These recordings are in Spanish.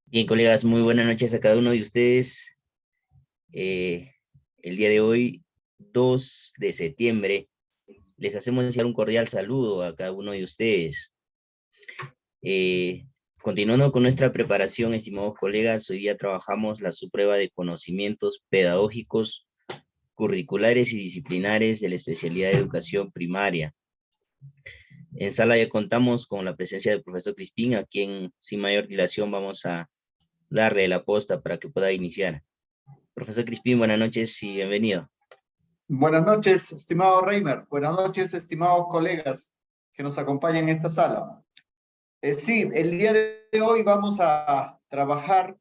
Bien, colegas, muy buenas noches a cada uno de ustedes. Eh, el día de hoy, 2 de septiembre, les hacemos llegar un cordial saludo a cada uno de ustedes. Eh, Continuando con nuestra preparación, estimados colegas, hoy día trabajamos la subprueba de conocimientos pedagógicos, curriculares y disciplinares de la especialidad de educación primaria. En sala ya contamos con la presencia del profesor Crispín, a quien sin mayor dilación vamos a darle la posta para que pueda iniciar. Profesor Crispín, buenas noches y bienvenido. Buenas noches, estimado Reimer. Buenas noches, estimados colegas que nos acompañan en esta sala. Sí, el día de hoy vamos a trabajar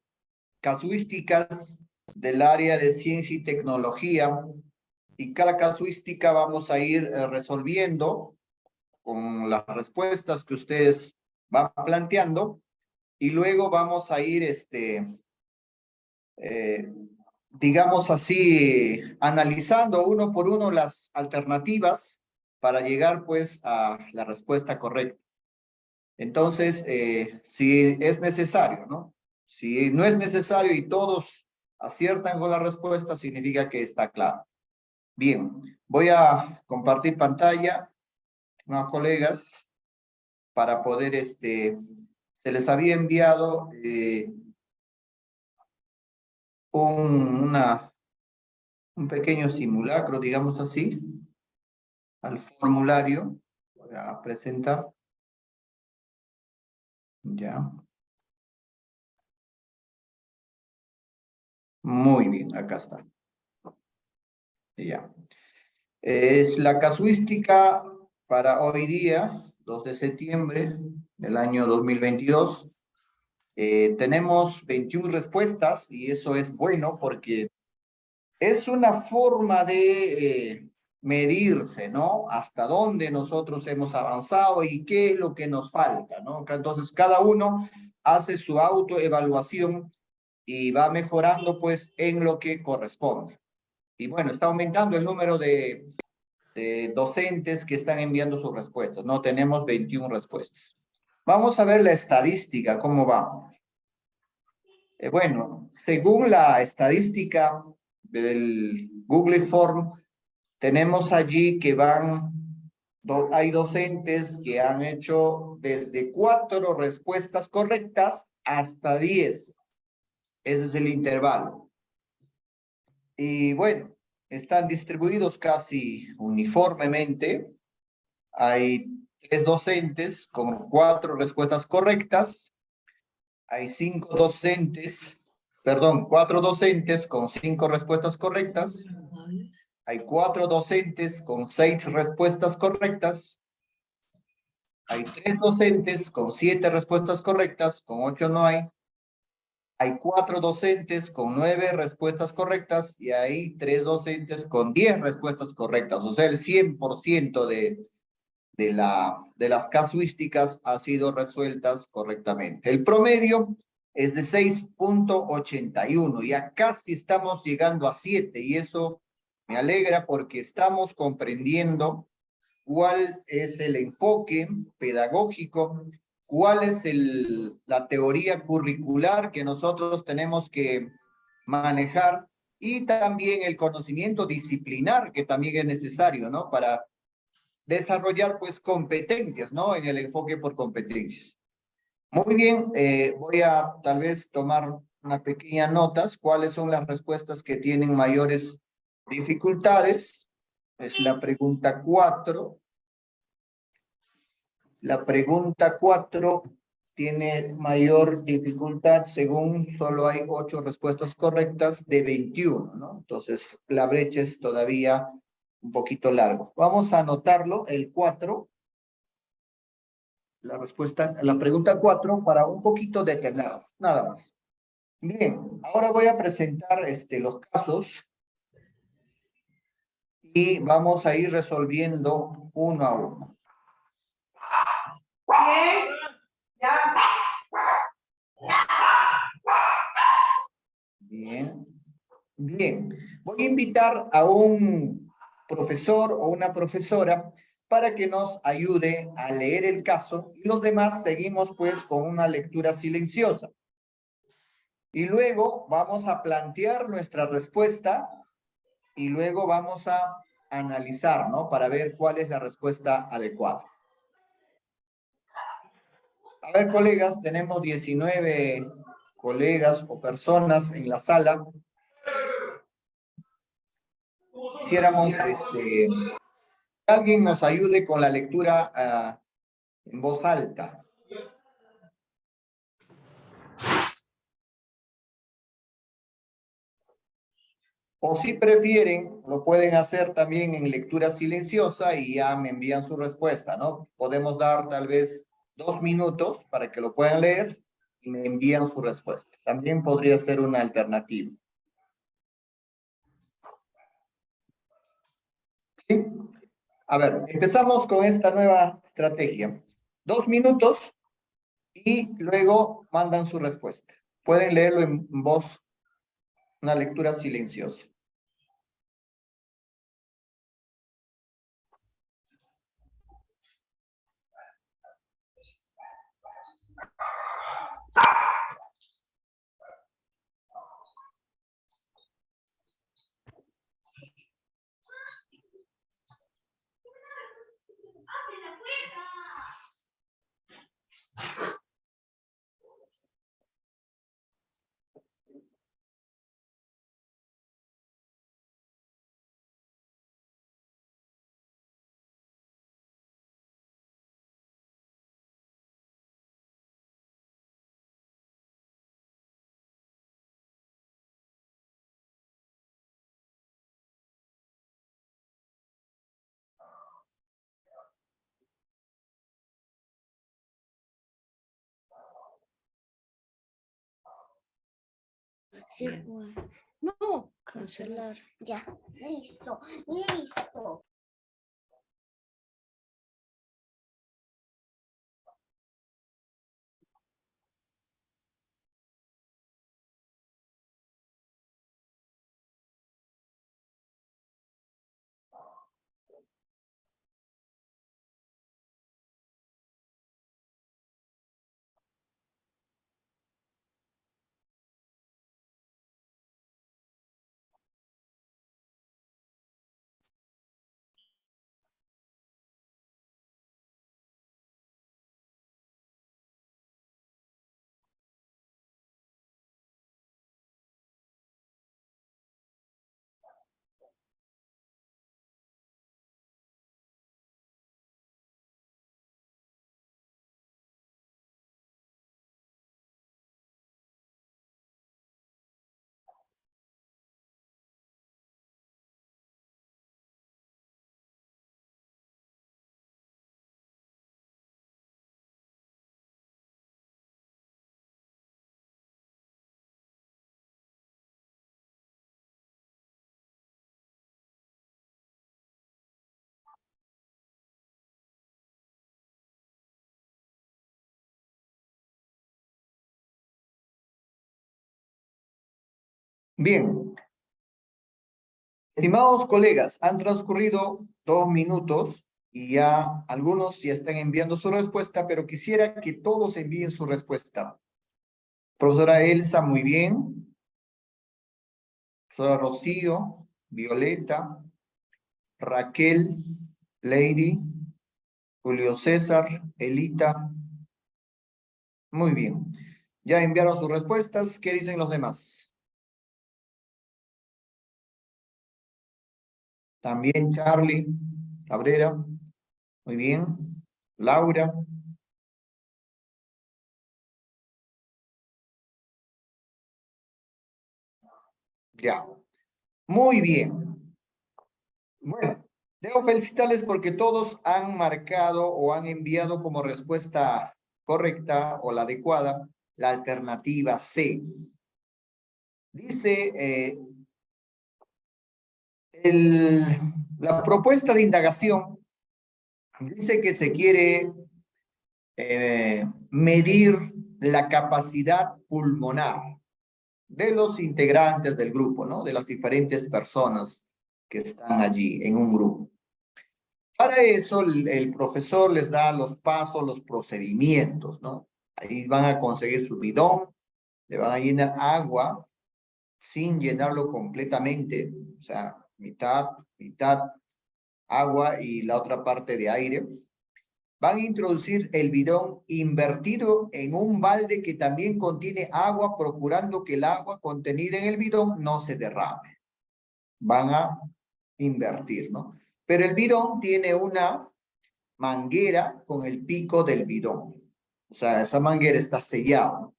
casuísticas del área de ciencia y tecnología, y cada casuística vamos a ir resolviendo con las respuestas que ustedes van planteando, y luego vamos a ir digamos así, analizando uno por uno las alternativas para llegar pues a la respuesta correcta. Entonces, si es necesario, ¿no? Si no es necesario y todos aciertan con la respuesta, significa que está claro. Bien, voy a compartir pantalla, ¿no, colegas? Para poder, se les había enviado un pequeño simulacro, digamos así, al formulario. Voy a presentar. Ya. Muy bien, acá está. Ya. Es la casuística para hoy día, 2 de septiembre del año 2022. Tenemos 21 respuestas y eso es bueno porque es una forma de medirse, ¿no? Hasta dónde nosotros hemos avanzado y qué es lo que nos falta, ¿no? Entonces, cada uno hace su autoevaluación y va mejorando, pues, en lo que corresponde. Y bueno, está aumentando el número de docentes que están enviando sus respuestas, ¿no? Tenemos 21 respuestas. Vamos a ver la estadística, cómo vamos. Bueno, según la estadística del Google Form, tenemos allí que hay docentes que han hecho desde 4 respuestas correctas hasta 10. Ese es el intervalo. Y bueno, están distribuidos casi uniformemente. Hay 3 docentes con 4 respuestas correctas. Hay 4 docentes con 5 respuestas correctas. Hay 4 docentes con 6 respuestas correctas. Hay 3 docentes con 7 respuestas correctas, con 8 no hay. Hay 4 docentes con 9 respuestas correctas y hay 3 docentes con 10 respuestas correctas. O sea, el 100% de las casuísticas ha sido resueltas correctamente. El promedio es de 6.81, ya casi estamos llegando a 7, y eso me alegra porque estamos comprendiendo cuál es el enfoque pedagógico, cuál es la teoría curricular que nosotros tenemos que manejar, y también el conocimiento disciplinar que también es necesario, ¿no? Para desarrollar pues competencias, ¿no? En el enfoque por competencias. Muy bien, voy a tal vez tomar unas pequeñas notas. ¿Cuáles son las respuestas que tienen mayores dificultades? Es la pregunta 4. La pregunta 4 tiene mayor dificultad según solo hay 8 respuestas correctas de 21, ¿no? Entonces, la brecha es todavía un poquito largo. Vamos a anotarlo, el 4. La pregunta 4 para un poquito determinado, nada más. Bien, ahora voy a presentar los casos y vamos a ir resolviendo uno a uno. Bien, ya. Bien, bien. Voy a invitar a un profesor o una profesora para que nos ayude a leer el caso, y los demás seguimos pues con una lectura silenciosa. Y luego vamos a plantear nuestra respuesta y luego vamos a analizar, ¿no? Para ver cuál es la respuesta adecuada. A ver, colegas, tenemos 19 colegas o personas en la sala. Quisiéramos que alguien nos ayude con la lectura en voz alta. O si prefieren, lo pueden hacer también en lectura silenciosa y ya me envían su respuesta, ¿no? Podemos dar tal vez 2 minutos para que lo puedan leer y me envían su respuesta. También podría ser una alternativa. ¿Sí? A ver, empezamos con esta nueva estrategia. 2 minutos y luego mandan su respuesta. Pueden leerlo en voz, una lectura silenciosa. Sí, bueno. No, cancelar. Ya, listo, listo. Bien. Estimados colegas, han transcurrido 2 minutos y ya algunos ya están enviando su respuesta, pero quisiera que todos envíen su respuesta. Profesora Elsa, muy bien. Profesora Rocío, Violeta, Raquel, Lady, Julio César, Elita. Muy bien. Ya enviaron sus respuestas. ¿Qué dicen los demás? También Charlie, Cabrera. Muy bien. Laura. Ya. Muy bien. Bueno, debo felicitarles porque todos han marcado o han enviado como respuesta correcta o la adecuada la alternativa C. Dice, la propuesta de indagación dice que se quiere medir la capacidad pulmonar de los integrantes del grupo, ¿no? De las diferentes personas que están allí en un grupo. Para eso, el profesor les da los pasos, los procedimientos, ¿no? Ahí van a conseguir su bidón, le van a llenar agua sin llenarlo completamente, o sea, mitad agua y la otra parte de aire. Van a introducir el bidón invertido en un balde que también contiene agua, procurando que el agua contenida en el bidón no se derrame. Van a invertir, ¿no? Pero el bidón tiene una manguera con el pico del bidón. O sea, esa manguera está sellada.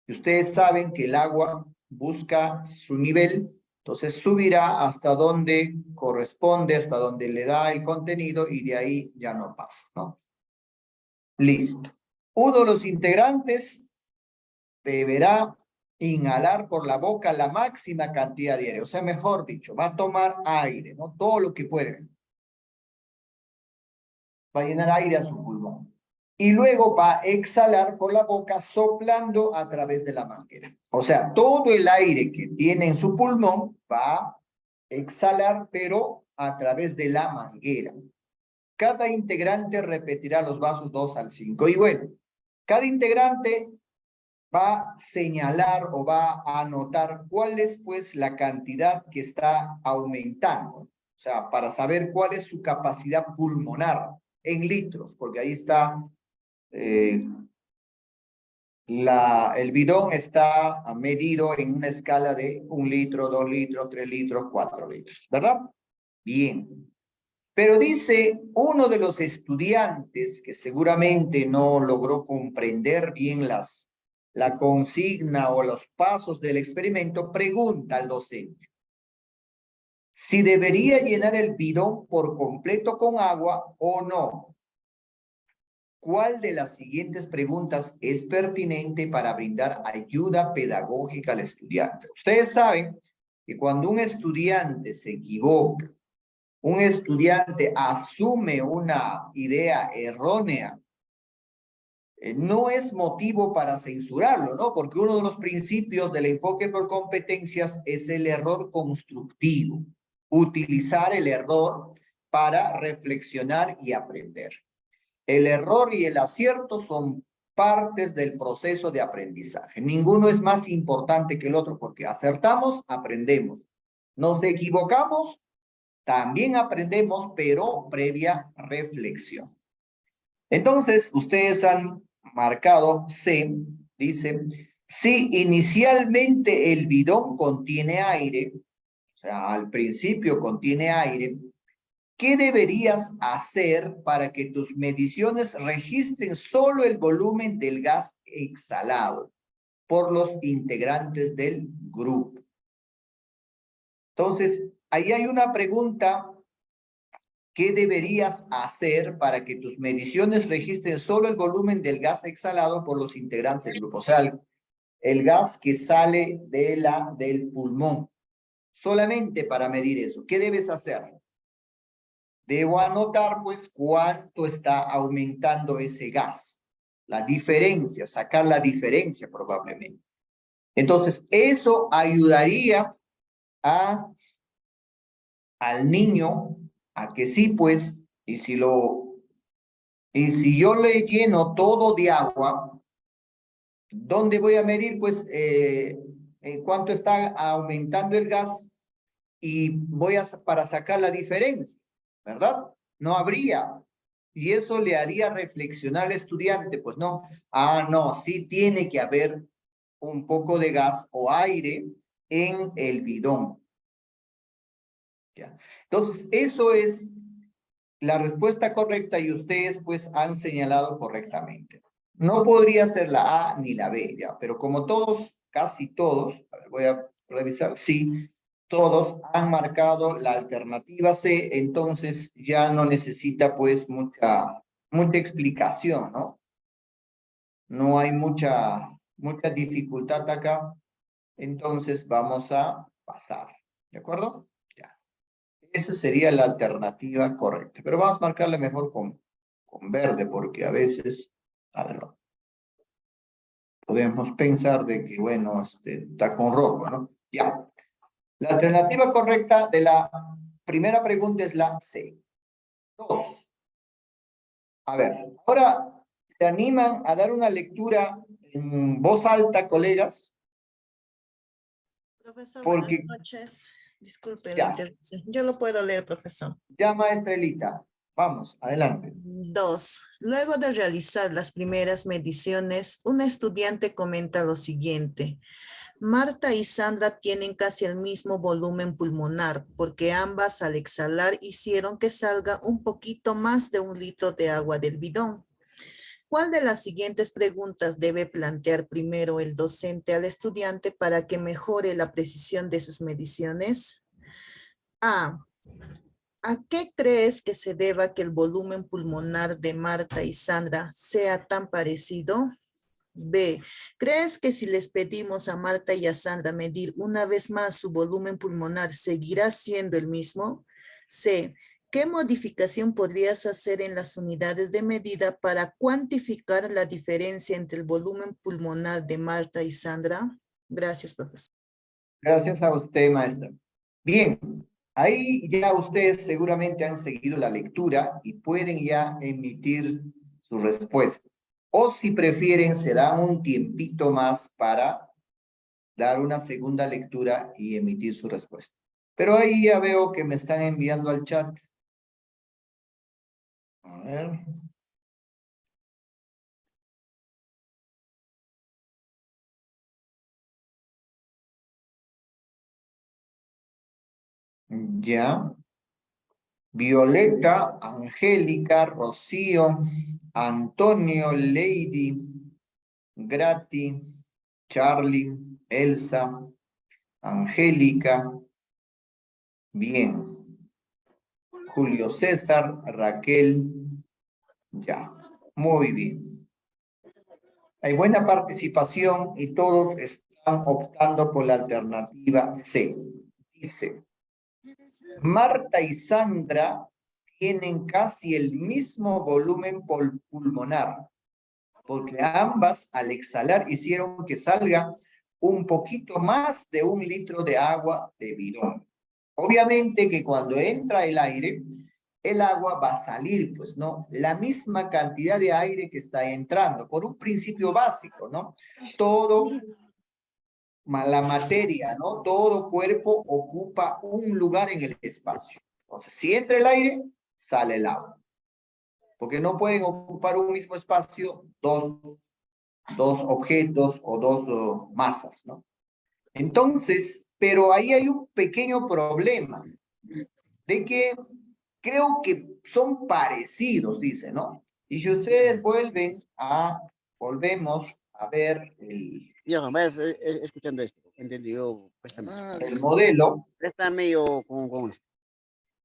Y ustedes saben que el agua busca su nivel, entonces subirá hasta donde corresponde, hasta donde le da el contenido y de ahí ya no pasa, ¿no? Listo. Uno de los integrantes deberá inhalar por la boca la máxima cantidad de aire, o sea, mejor dicho, va a tomar aire, ¿no? Todo lo que puede. Va a llenar aire a su pulmón. Y luego va a exhalar por la boca soplando a través de la manguera. O sea, todo el aire que tiene en su pulmón va a exhalar, pero a través de la manguera. Cada integrante repetirá los pasos 2 al 5. Y bueno, cada integrante va a señalar o va a anotar cuál es pues la cantidad que está aumentando. O sea, para saber cuál es su capacidad pulmonar en litros, porque ahí está, el bidón está medido en una escala de 1 litro, 2 litros, 3 litros, 4 litros, ¿verdad? Bien. Pero dice uno de los estudiantes que seguramente no logró comprender bien la consigna o los pasos del experimento, pregunta al docente si debería llenar el bidón por completo con agua o no. ¿Cuál de las siguientes preguntas es pertinente para brindar ayuda pedagógica al estudiante? Ustedes saben que cuando un estudiante se equivoca, un estudiante asume una idea errónea, no es motivo para censurarlo, ¿no? Porque uno de los principios del enfoque por competencias es el error constructivo. Utilizar el error para reflexionar y aprender. El error y el acierto son partes del proceso de aprendizaje. Ninguno es más importante que el otro porque acertamos, aprendemos. Nos equivocamos, también aprendemos, pero previa reflexión. Entonces, ustedes han marcado C, dice, si inicialmente el bidón contiene aire, o sea, al principio contiene aire, ¿qué deberías hacer para que tus mediciones registren solo el volumen del gas exhalado por los integrantes del grupo? Entonces, ahí hay una pregunta. ¿Qué deberías hacer para que tus mediciones registren solo el volumen del gas exhalado por los integrantes del grupo? O sea, el gas que sale del pulmón. Solamente para medir eso. ¿Qué debes hacer? Debo anotar, pues, cuánto está aumentando ese gas. La diferencia, sacar la diferencia probablemente. Entonces, eso ayudaría al niño a que sí, pues, y si yo le lleno todo de agua, ¿dónde voy a medir? Pues, en cuánto está aumentando el gas y para sacar la diferencia, ¿verdad? No habría. Y eso le haría reflexionar al estudiante, pues no, no, sí tiene que haber un poco de gas o aire en el bidón. ¿Ya? Entonces, eso es la respuesta correcta y ustedes pues han señalado correctamente. No podría ser la A ni la B, ya, pero como todos, casi todos, a ver, voy a revisar, sí, todos han marcado la alternativa C, entonces ya no necesita pues mucha explicación, ¿no? No hay mucha dificultad acá, entonces vamos a pasar, ¿de acuerdo? Ya. Esa sería la alternativa correcta, pero vamos a marcarle mejor con verde, porque a veces, a ver, podemos pensar de que, bueno, está con rojo, ¿no? Ya. La alternativa correcta de la primera pregunta es la C. 2. A ver, ahora te animan a dar una lectura en voz alta, colegas. Profesor, Porque, buenas noches. Disculpe la ya, interrupción. Yo lo puedo leer, profesor. ya, maestra Elita. Vamos, adelante. 2. Luego de realizar las primeras mediciones, un estudiante comenta lo siguiente. Marta y Sandra tienen casi el mismo volumen pulmonar porque ambas al exhalar hicieron que salga un poquito más de 1 litro de agua del bidón. ¿Cuál de las siguientes preguntas debe plantear primero el docente al estudiante para que mejore la precisión de sus mediciones? A. ¿A qué crees que se deba que el volumen pulmonar de Marta y Sandra sea tan parecido? B. ¿Crees que si les pedimos a Marta y a Sandra medir una vez más su volumen pulmonar, seguirá siendo el mismo? C. ¿Qué modificación podrías hacer en las unidades de medida para cuantificar la diferencia entre el volumen pulmonar de Marta y Sandra? Gracias, profesor. Gracias a usted, maestra. Bien, ahí ya ustedes seguramente han seguido la lectura y pueden ya emitir su respuesta. O si prefieren, se dan un tiempito más para dar una segunda lectura y emitir su respuesta. Pero ahí ya veo que me están enviando al chat. A ver. Ya. Violeta, Angélica, Rocío, Antonio, Lady, Grati, Charlie, Elsa, Angélica, bien. Julio César, Raquel, ya. Muy bien. Hay buena participación y todos están optando por la alternativa C. Dice, Marta y Sandra tienen casi el mismo volumen pulmonar, porque ambas al exhalar hicieron que salga un poquito más de 1 litro de agua de bidón. Obviamente que cuando entra el aire, el agua va a salir, pues, ¿no? La misma cantidad de aire que está entrando, por un principio básico, ¿no? Todo, la materia, ¿no? Todo cuerpo ocupa un lugar en el espacio. Entonces, si entra el aire, sale el agua. Porque no pueden ocupar un mismo espacio dos objetos o dos masas, ¿no? Entonces, pero ahí hay un pequeño problema, de que creo que son parecidos, dice, ¿no? Y si ustedes volvemos a ver Yo, vayas escuchando esto, entendido. el modelo. Está medio con esto.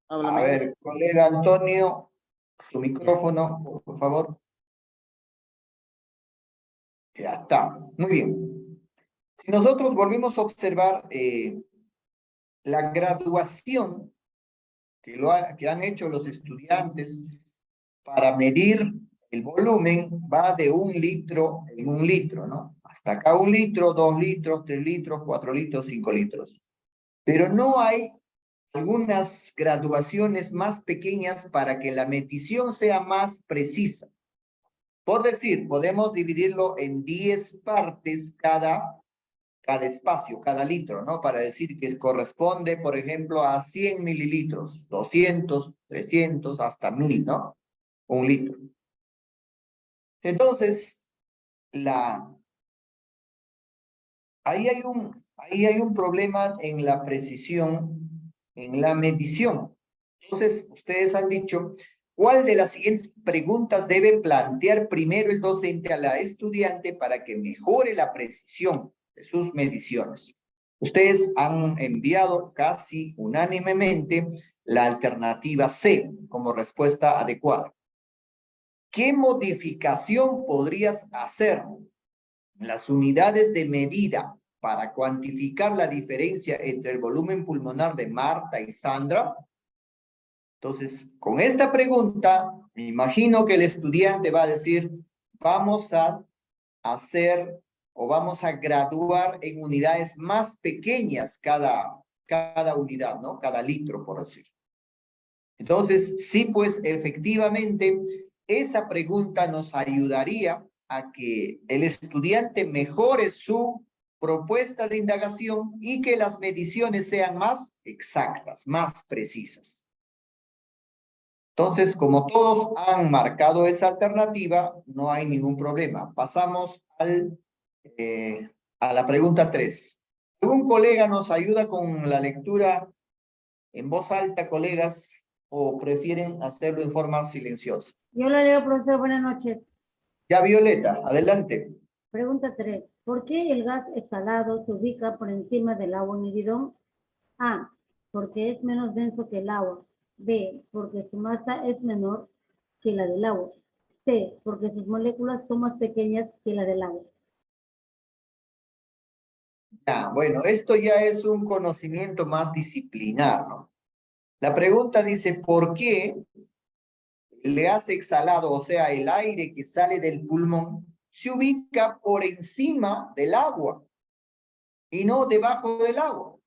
A ver, colega Antonio, su micrófono, por favor. Ya está, muy bien. Si nosotros volvemos a observar la graduación que han hecho los estudiantes para medir el volumen, va de 1 litro en 1 litro, ¿no? Hasta acá 1 litro, 2 litros, 3 litros, 4 litros, 5 litros. Pero no hay algunas graduaciones más pequeñas para que la medición sea más precisa. Por decir, podemos dividirlo en 10 partes cada espacio, cada litro, ¿no? Para decir que corresponde, por ejemplo, a 100 mililitros, 200, 300, hasta 1000, ¿no? 1 litro. Entonces, ahí hay un problema en la precisión, en la medición. Entonces, ustedes han dicho, ¿cuál de las siguientes preguntas debe plantear primero el docente a la estudiante para que mejore la precisión de sus mediciones? Ustedes han enviado casi unánimemente la alternativa C como respuesta adecuada. ¿Qué modificación podrías hacer en las unidades de medida para cuantificar la diferencia entre el volumen pulmonar de Marta y Sandra? Entonces, con esta pregunta, me imagino que el estudiante va a decir, vamos a hacer o vamos a graduar en unidades más pequeñas cada unidad, ¿no? Cada litro, por decir. Entonces, sí, pues efectivamente, esa pregunta nos ayudaría a que el estudiante mejore su propuesta de indagación y que las mediciones sean más exactas, más precisas. Entonces, como todos han marcado esa alternativa, no hay ningún problema. Pasamos a la pregunta 3. ¿Algún colega nos ayuda con la lectura en voz alta, colegas, o prefieren hacerlo en forma silenciosa? Yo la leo, profesor. Buenas noches. Ya, Violeta, adelante. Pregunta 3. ¿Por qué el gas exhalado se ubica por encima del agua en el bidón? A. Porque es menos denso que el agua. B. Porque su masa es menor que la del agua. C. Porque sus moléculas son más pequeñas que la del agua. Ya, bueno, esto ya es un conocimiento más disciplinar, ¿no? La pregunta dice, ¿por qué el gas exhalado, o sea, el aire que sale del pulmón, se ubica por encima del agua y no debajo del agua?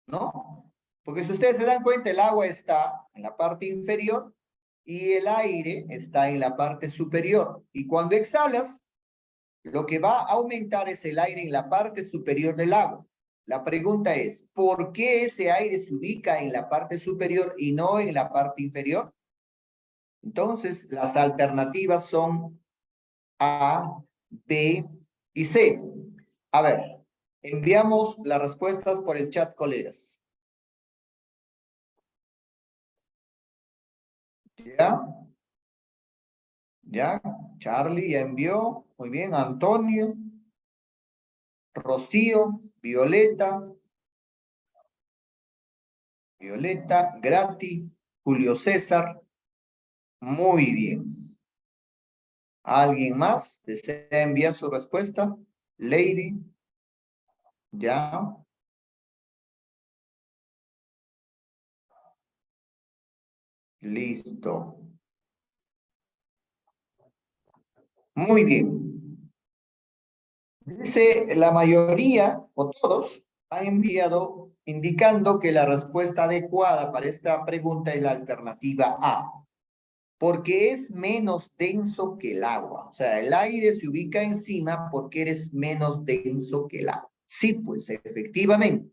¿No? Porque si ustedes se dan cuenta, el agua está en la parte inferior y el aire está en la parte superior. Y cuando exhalas, lo que va a aumentar es el aire en la parte superior del agua. La pregunta es, ¿por qué ese aire se ubica en la parte superior y no en la parte inferior? Entonces, las alternativas son A, B y C. A ver, enviamos las respuestas por el chat, colegas. ¿Ya? ¿Ya? Charlie ya envió. Muy bien. Antonio. Rocío. Violeta. Violeta. Grati. Julio César. Muy bien. ¿Alguien más desea enviar su respuesta? Lady. ¿Ya? Listo. Muy bien. Dice la mayoría o todos han enviado indicando que la respuesta adecuada para esta pregunta es la alternativa A, porque es menos denso que el agua. O sea, el aire se ubica encima porque eres menos denso que el agua. Sí, pues efectivamente.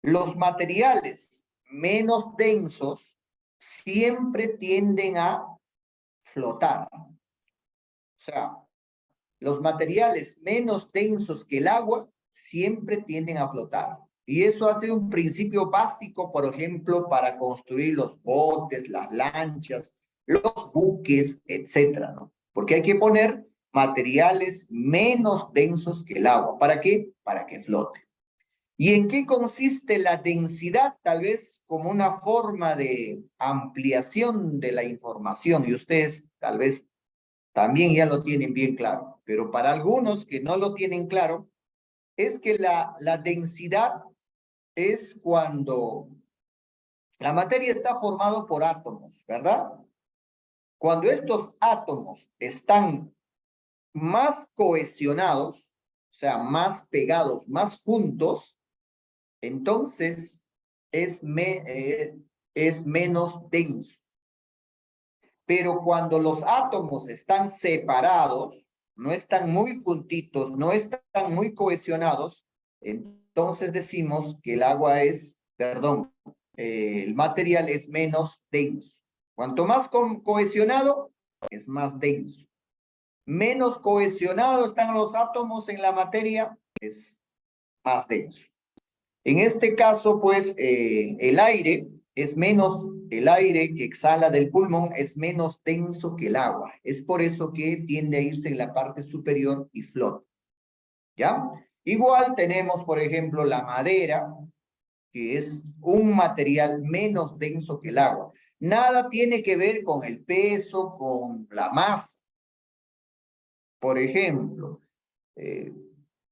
Los materiales menos densos siempre tienden a flotar. O sea, los materiales menos densos que el agua siempre tienden a flotar. Y eso ha sido un principio básico, por ejemplo, para construir los botes, las lanchas, los buques, etcétera, ¿no? Porque hay que poner materiales menos densos que el agua. ¿Para qué? Para que flote. ¿Y en qué consiste la densidad? Tal vez como una forma de ampliación de la información. Y ustedes tal vez también ya lo tienen bien claro. Pero para algunos que no lo tienen claro, es que la densidad es cuando la materia está formada por átomos, ¿verdad? Cuando estos átomos están más cohesionados, o sea, más pegados, más juntos, entonces es menos denso. Pero cuando los átomos están separados, no están muy juntitos, no están muy cohesionados, entonces decimos que el agua es, el material es menos denso. Cuanto más cohesionado, es más denso. Menos cohesionado están los átomos en la materia, es más denso. En este caso, pues, el aire que exhala del pulmón es menos denso que el agua. Es por eso que tiende a irse en la parte superior y flota. ¿Ya? Igual tenemos, por ejemplo, la madera, que es un material menos denso que el agua. Nada tiene que ver con el peso, con la masa. Por ejemplo,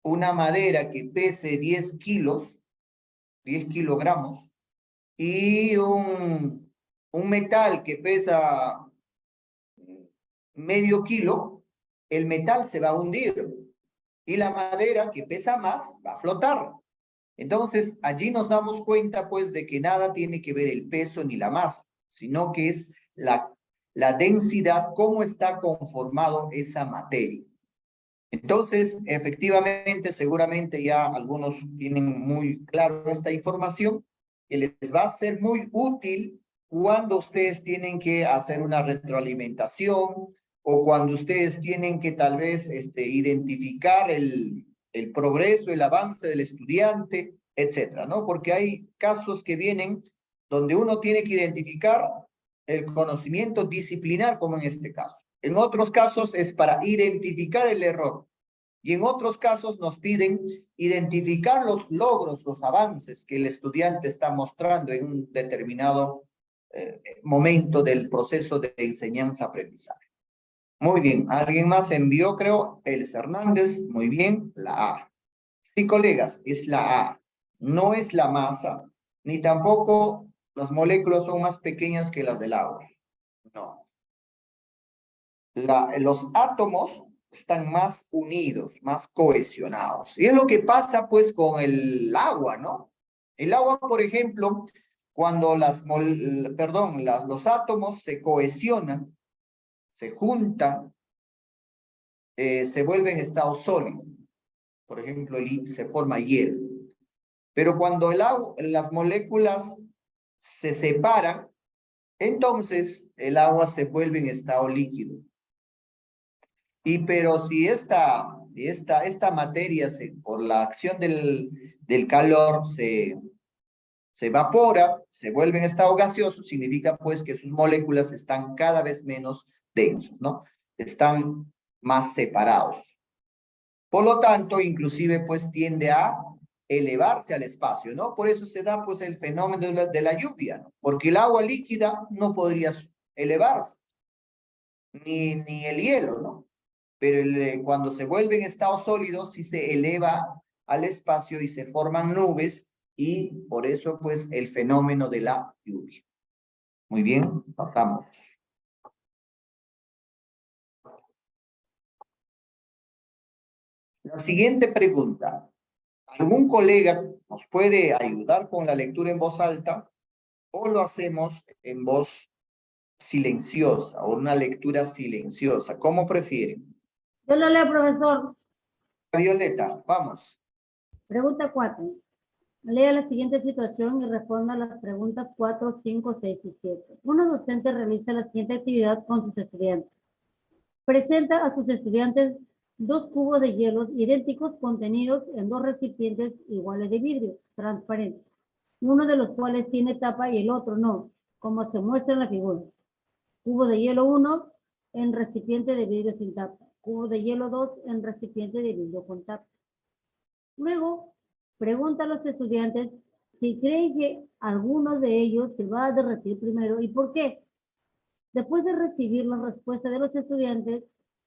una madera que pese 10 kilos, 10 kilogramos, y un metal que pesa medio kilo, el metal se va a hundir y la madera que pesa más va a flotar. Entonces, allí nos damos cuenta, pues, de que nada tiene que ver el peso ni la masa, sino que es la densidad, cómo está conformado esa materia. Entonces, efectivamente, seguramente ya algunos tienen muy claro esta información, que les va a ser muy útil cuando ustedes tienen que hacer una retroalimentación o cuando ustedes tienen que tal vez identificar el progreso, el avance del estudiante, etcétera, ¿no? Porque hay casos que vienen donde uno tiene que identificar el conocimiento disciplinar, como en este caso. En otros casos es para identificar el error. Y en otros casos nos piden identificar los logros, los avances que el estudiante está mostrando en un determinado momento del proceso de enseñanza-aprendizaje. Muy bien, alguien más envió, creo, Elsa Hernández. Muy bien, la A. Sí, colegas, es la A. No es la masa, ni tampoco las moléculas son más pequeñas que las del agua. No. Los átomos están más unidos, más cohesionados. Y es lo que pasa pues con el agua, ¿no? El agua, por ejemplo, cuando los átomos se cohesionan, se juntan, se vuelven estado sólido. Por ejemplo, se forma hielo. Pero cuando las moléculas se separan, entonces el agua se vuelve en estado líquido. Pero si esta materia por la acción del calor se evapora, se vuelve en estado gaseoso, significa pues que sus moléculas están cada vez menos densos, ¿no? Están más separados. Por lo tanto, inclusive pues tiende a elevarse al espacio, ¿no? Por eso se da pues el fenómeno de la lluvia, ¿no? Porque el agua líquida no podría elevarse, ni el hielo, ¿no? Pero cuando se vuelve en estado sólido, sí se eleva al espacio y se forman nubes, y por eso, pues, el fenómeno de la lluvia. Muy bien, pasamos. La siguiente pregunta. ¿Algún colega nos puede ayudar con la lectura en voz alta o lo hacemos en voz silenciosa o una lectura silenciosa? ¿Cómo prefieren? Yo lo leo, profesor. Violeta, vamos. Pregunta 4. Lea la siguiente situación y responda a las preguntas 4, 5, 6 y 7. Una docente realiza la siguiente actividad con sus estudiantes. Presenta a sus estudiantes 2 cubos de hielos idénticos contenidos en 2 recipientes iguales de vidrio transparente, uno de los cuales tiene tapa y el otro no, como se muestra en la figura. Cubo de hielo 1 en recipiente de vidrio sin tapa. Cubo de hielo 2 en recipiente de vidrio con tapa. Luego, pregunta a los estudiantes si creen que alguno de ellos se va a derretir primero y por qué. Después de recibir la respuesta de los estudiantes,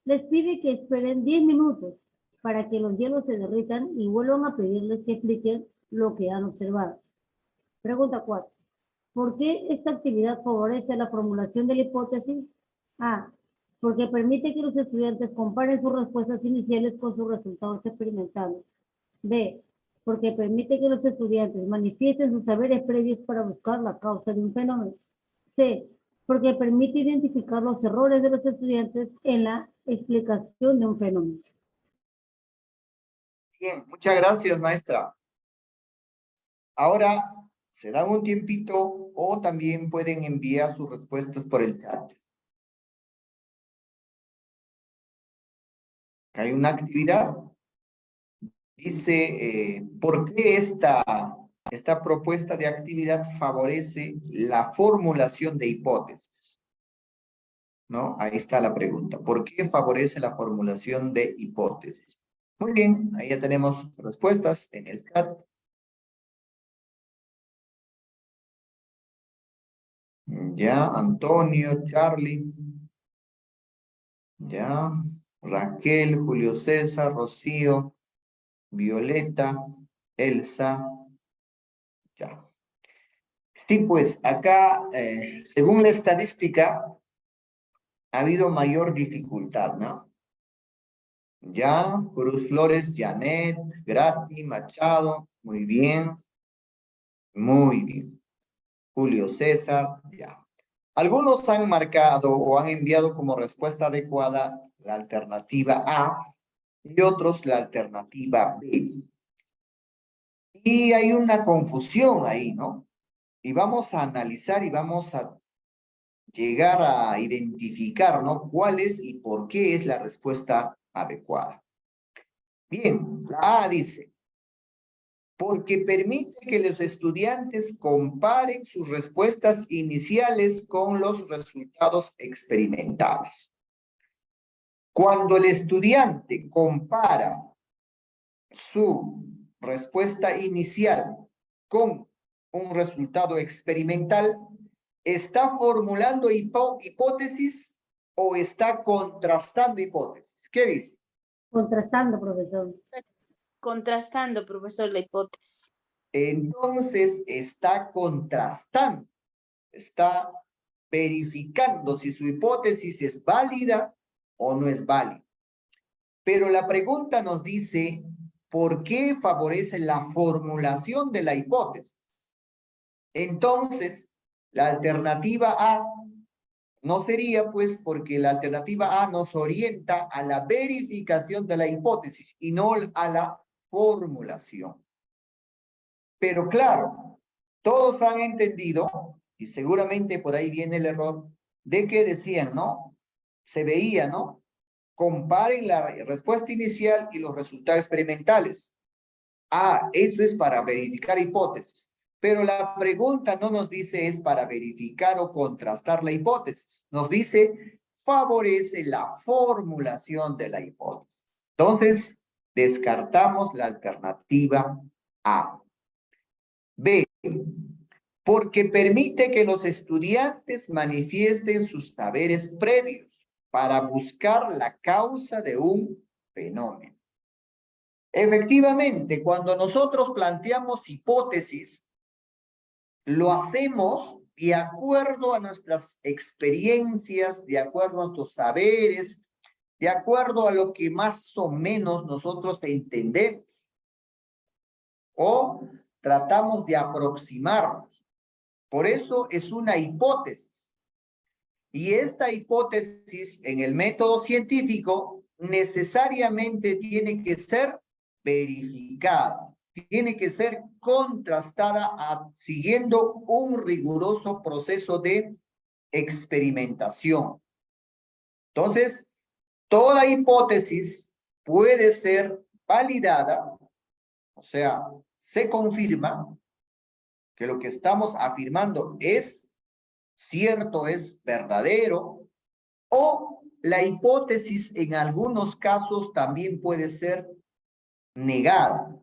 les pide que esperen 10 minutos para que los hielos se derritan y vuelvan a pedirles que expliquen lo que han observado. Pregunta 4. ¿Por qué esta actividad favorece la formulación de la hipótesis? A. Porque permite que los estudiantes comparen sus respuestas iniciales con sus resultados experimentales. B. Porque permite que los estudiantes manifiesten sus saberes previos para buscar la causa de un fenómeno. C. Porque permite identificar los errores de los estudiantes en la explicación de un fenómeno. Bien, muchas gracias, maestra. Ahora, se dan un tiempito o también pueden enviar sus respuestas por el chat. Hay una actividad. Dice, ¿por qué esta propuesta de actividad favorece la formulación de hipótesis? ¿No? Ahí está la pregunta. ¿Por qué favorece la formulación de hipótesis? Muy bien, ahí ya tenemos respuestas en el chat. Ya, Antonio, Charlie. Ya, Raquel, Julio César, Rocío, Violeta, Elsa. Ya. Sí, pues acá, según la estadística, ha habido mayor dificultad, ¿no? Ya, Cruz Flores, Janet, Grati, Machado, muy bien. Muy bien. Julio César, ya. Algunos han marcado o han enviado como respuesta adecuada la alternativa A y otros la alternativa B. Y hay una confusión ahí, ¿no? Y vamos a analizar y vamos a llegar a identificar, ¿no? ¿Cuál es y por qué es la respuesta adecuada? Bien, la A dice, porque permite que los estudiantes comparen sus respuestas iniciales con los resultados experimentados. Cuando el estudiante compara su respuesta inicial con un resultado experimental, ¿está formulando hipótesis o está contrastando hipótesis? ¿Qué dice? Contrastando, profesor. Contrastando, profesor, la hipótesis. Entonces está contrastando, está verificando si su hipótesis es válida o no es válida. Pero la pregunta nos dice, ¿por qué favorece la formulación de la hipótesis? Entonces, la alternativa A no sería, pues, porque la alternativa A nos orienta a la verificación de la hipótesis y no a la formulación. Pero claro, todos han entendido, y seguramente por ahí viene el error, de que decían, ¿no? Se veía, ¿no? Comparen la respuesta inicial y los resultados experimentales. Ah, eso es para verificar hipótesis. Pero la pregunta no nos dice es para verificar o contrastar la hipótesis. Nos dice favorece la formulación de la hipótesis. Entonces, descartamos la alternativa A. B, porque permite que los estudiantes manifiesten sus saberes previos para buscar la causa de un fenómeno. Efectivamente, cuando nosotros planteamos hipótesis, lo hacemos de acuerdo a nuestras experiencias, de acuerdo a nuestros saberes, de acuerdo a lo que más o menos nosotros entendemos. O tratamos de aproximarnos. Por eso es una hipótesis. Y esta hipótesis en el método científico necesariamente tiene que ser verificada, tiene que ser contrastada siguiendo un riguroso proceso de experimentación. Entonces, toda hipótesis puede ser validada, o sea, se confirma que lo que estamos afirmando es cierto, es verdadero, o la hipótesis en algunos casos también puede ser negada.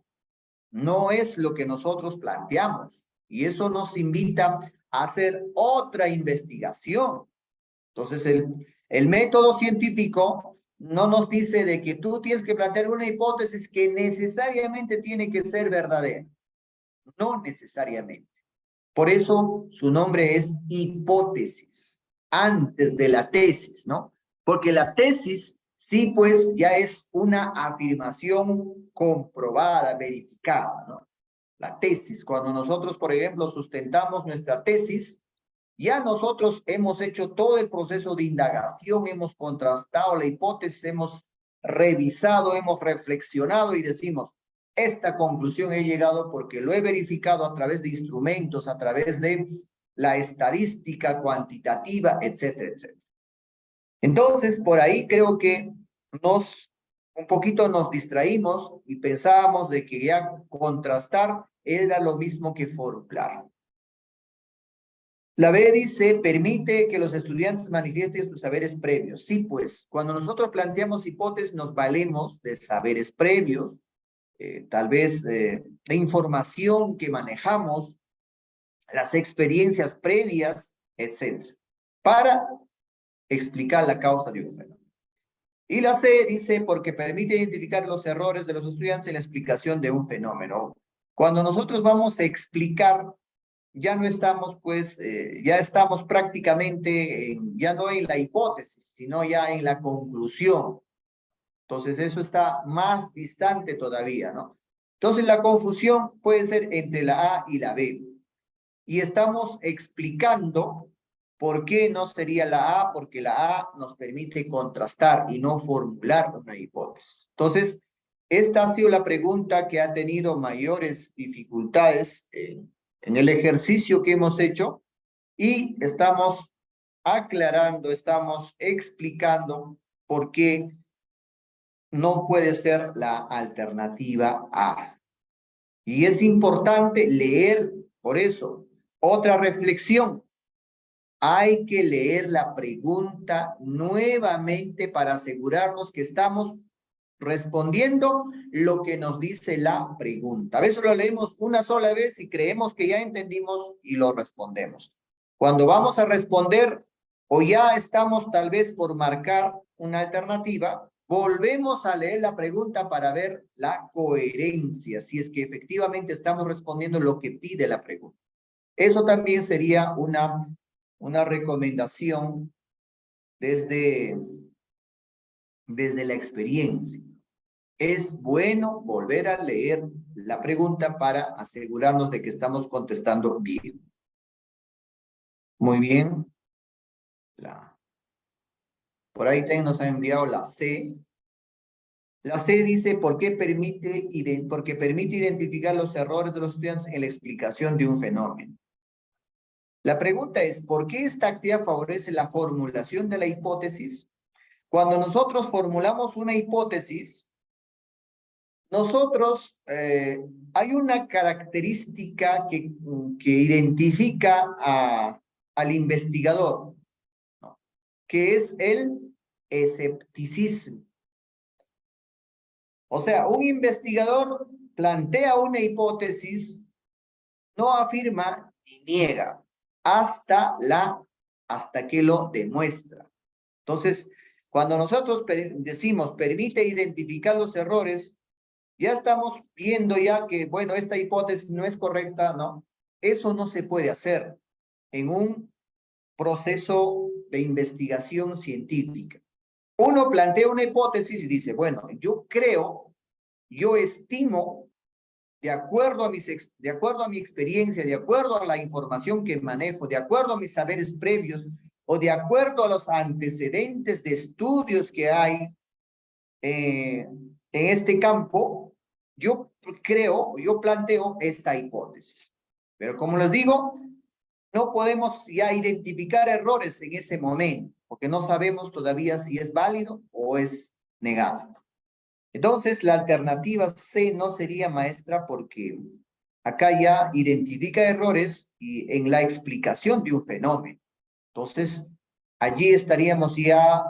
No es lo que nosotros planteamos, y eso nos invita a hacer otra investigación. Entonces, el método científico no nos dice de que tú tienes que plantear una hipótesis que necesariamente tiene que ser verdadera. No necesariamente. Por eso su nombre es hipótesis, antes de la tesis, ¿no? Porque la tesis sí, pues, ya es una afirmación comprobada, verificada, ¿no? La tesis, cuando nosotros, por ejemplo, sustentamos nuestra tesis, ya nosotros hemos hecho todo el proceso de indagación, hemos contrastado la hipótesis, hemos revisado, hemos reflexionado y decimos, esta conclusión he llegado porque lo he verificado a través de instrumentos, a través de la estadística cuantitativa, etcétera, etcétera. Entonces, por ahí creo que un poquito nos distraímos y pensábamos de que ya contrastar era lo mismo que formular. La B dice, permite que los estudiantes manifiesten sus saberes previos. Sí, pues, cuando nosotros planteamos hipótesis, nos valemos de saberes previos, tal vez de información que manejamos, las experiencias previas, etc., para explicar la causa de un fenómeno. Y la C dice, porque permite identificar los errores de los estudiantes en la explicación de un fenómeno. Cuando nosotros vamos a explicar, ya no estamos, pues, ya estamos prácticamente, ya no en la hipótesis, sino ya en la conclusión. Entonces, eso está más distante todavía, ¿no? Entonces, la confusión puede ser entre la A y la B. Y estamos explicando ¿Por qué no sería la A? Porque la A nos permite contrastar y no formular una hipótesis. Entonces, esta ha sido la pregunta que ha tenido mayores dificultades en el ejercicio que hemos hecho y estamos aclarando, estamos explicando por qué no puede ser la alternativa A. Y es importante leer, por eso, otra reflexión. Hay que leer la pregunta nuevamente para asegurarnos que estamos respondiendo lo que nos dice la pregunta. A veces lo leemos una sola vez y creemos que ya entendimos y lo respondemos. Cuando vamos a responder o ya estamos tal vez por marcar una alternativa, volvemos a leer la pregunta para ver la coherencia, si es que efectivamente estamos respondiendo lo que pide la pregunta. Eso también sería una recomendación desde la experiencia. Es bueno volver a leer la pregunta para asegurarnos de que estamos contestando bien. Muy bien. Por ahí también nos ha enviado la C. La C dice, porque permite identificar los errores de los estudiantes en la explicación de un fenómeno. La pregunta es, ¿por qué esta actividad favorece la formulación de la hipótesis? Cuando nosotros formulamos una hipótesis, hay una característica que identifica al investigador, ¿no? Que es el escepticismo. O sea, un investigador plantea una hipótesis, no afirma ni niega, hasta que lo demuestra. Entonces, cuando nosotros decimos permite identificar los errores, ya estamos viendo ya que, bueno, esta hipótesis no es correcta, ¿no? Eso no se puede hacer en un proceso de investigación científica. Uno plantea una hipótesis y dice, bueno, yo creo, yo estimo, de acuerdo a mi experiencia, de acuerdo a la información que manejo, de acuerdo a mis saberes previos, o de acuerdo a los antecedentes de estudios que hay en este campo, yo planteo esta hipótesis. Pero como les digo, no podemos ya identificar errores en ese momento, porque no sabemos todavía si es válido o es negado. Entonces, la alternativa C no sería, maestra, porque acá ya identifica errores y en la explicación de un fenómeno. Entonces, allí estaríamos ya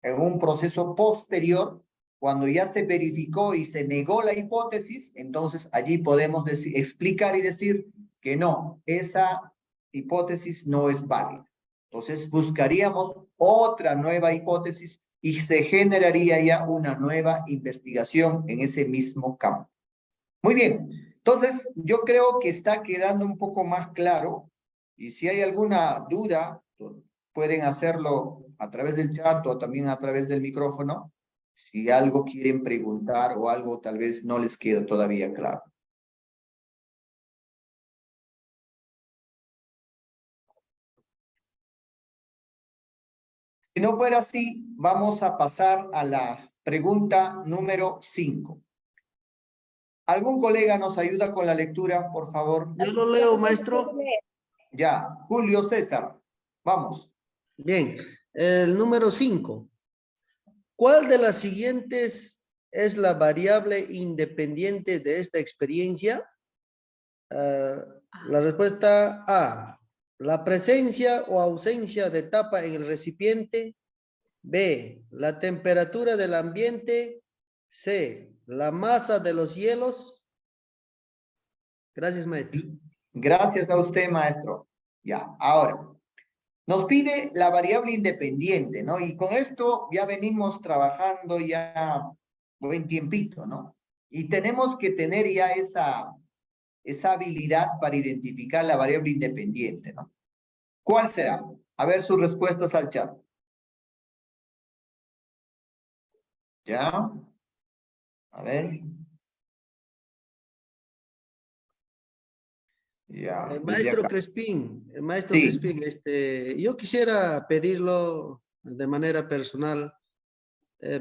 en un proceso posterior. Cuando ya se verificó y se negó la hipótesis, entonces allí podemos explicar y decir que no, esa hipótesis no es válida. Entonces buscaríamos otra nueva hipótesis y se generaría ya una nueva investigación en ese mismo campo. Muy bien, entonces yo creo que está quedando un poco más claro y si hay alguna duda, pueden hacerlo a través del chat o también a través del micrófono. Si algo quieren preguntar o algo tal vez no les queda todavía claro. Si no fuera así, vamos a pasar a la pregunta número 5. ¿Algún colega nos ayuda con la lectura, por favor? Yo lo leo, maestro. Ya, Julio César, vamos. Bien, el número 5. ¿Cuál de las siguientes es la variable independiente de esta experiencia? La respuesta A, la presencia o ausencia de tapa en el recipiente. B, la temperatura del ambiente. C, la masa de los hielos. Gracias, maestro. Gracias a usted, maestro. Ya, ahora, nos pide la variable independiente, ¿no? Y con esto ya venimos trabajando ya buen tiempito, ¿no? Y tenemos que tener ya esa habilidad para identificar la variable independiente, ¿no? ¿Cuál será? A ver sus respuestas al chat. ¿Ya? A ver. Ya, desde Maestro acá. Crespín, maestro Sí. Crespín, yo quisiera pedirlo de manera personal,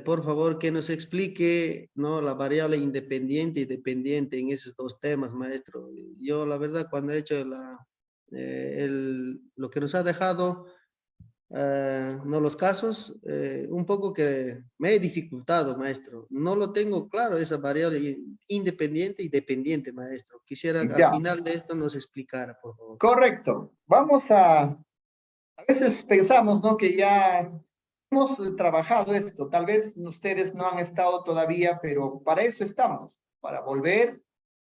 por favor, que nos explique, ¿no?, la variable independiente y dependiente en esos dos temas, maestro. Yo, la verdad, cuando he hecho lo que nos ha dejado, no los casos, un poco que me he dificultado, maestro. No lo tengo claro, esa variable independiente y dependiente, maestro. Quisiera al Ya, final de esto nos explicara, por favor. correcto. A veces pensamos, ¿no? Que ya hemos trabajado esto. Tal vez ustedes no han estado todavía, pero para eso estamos, para volver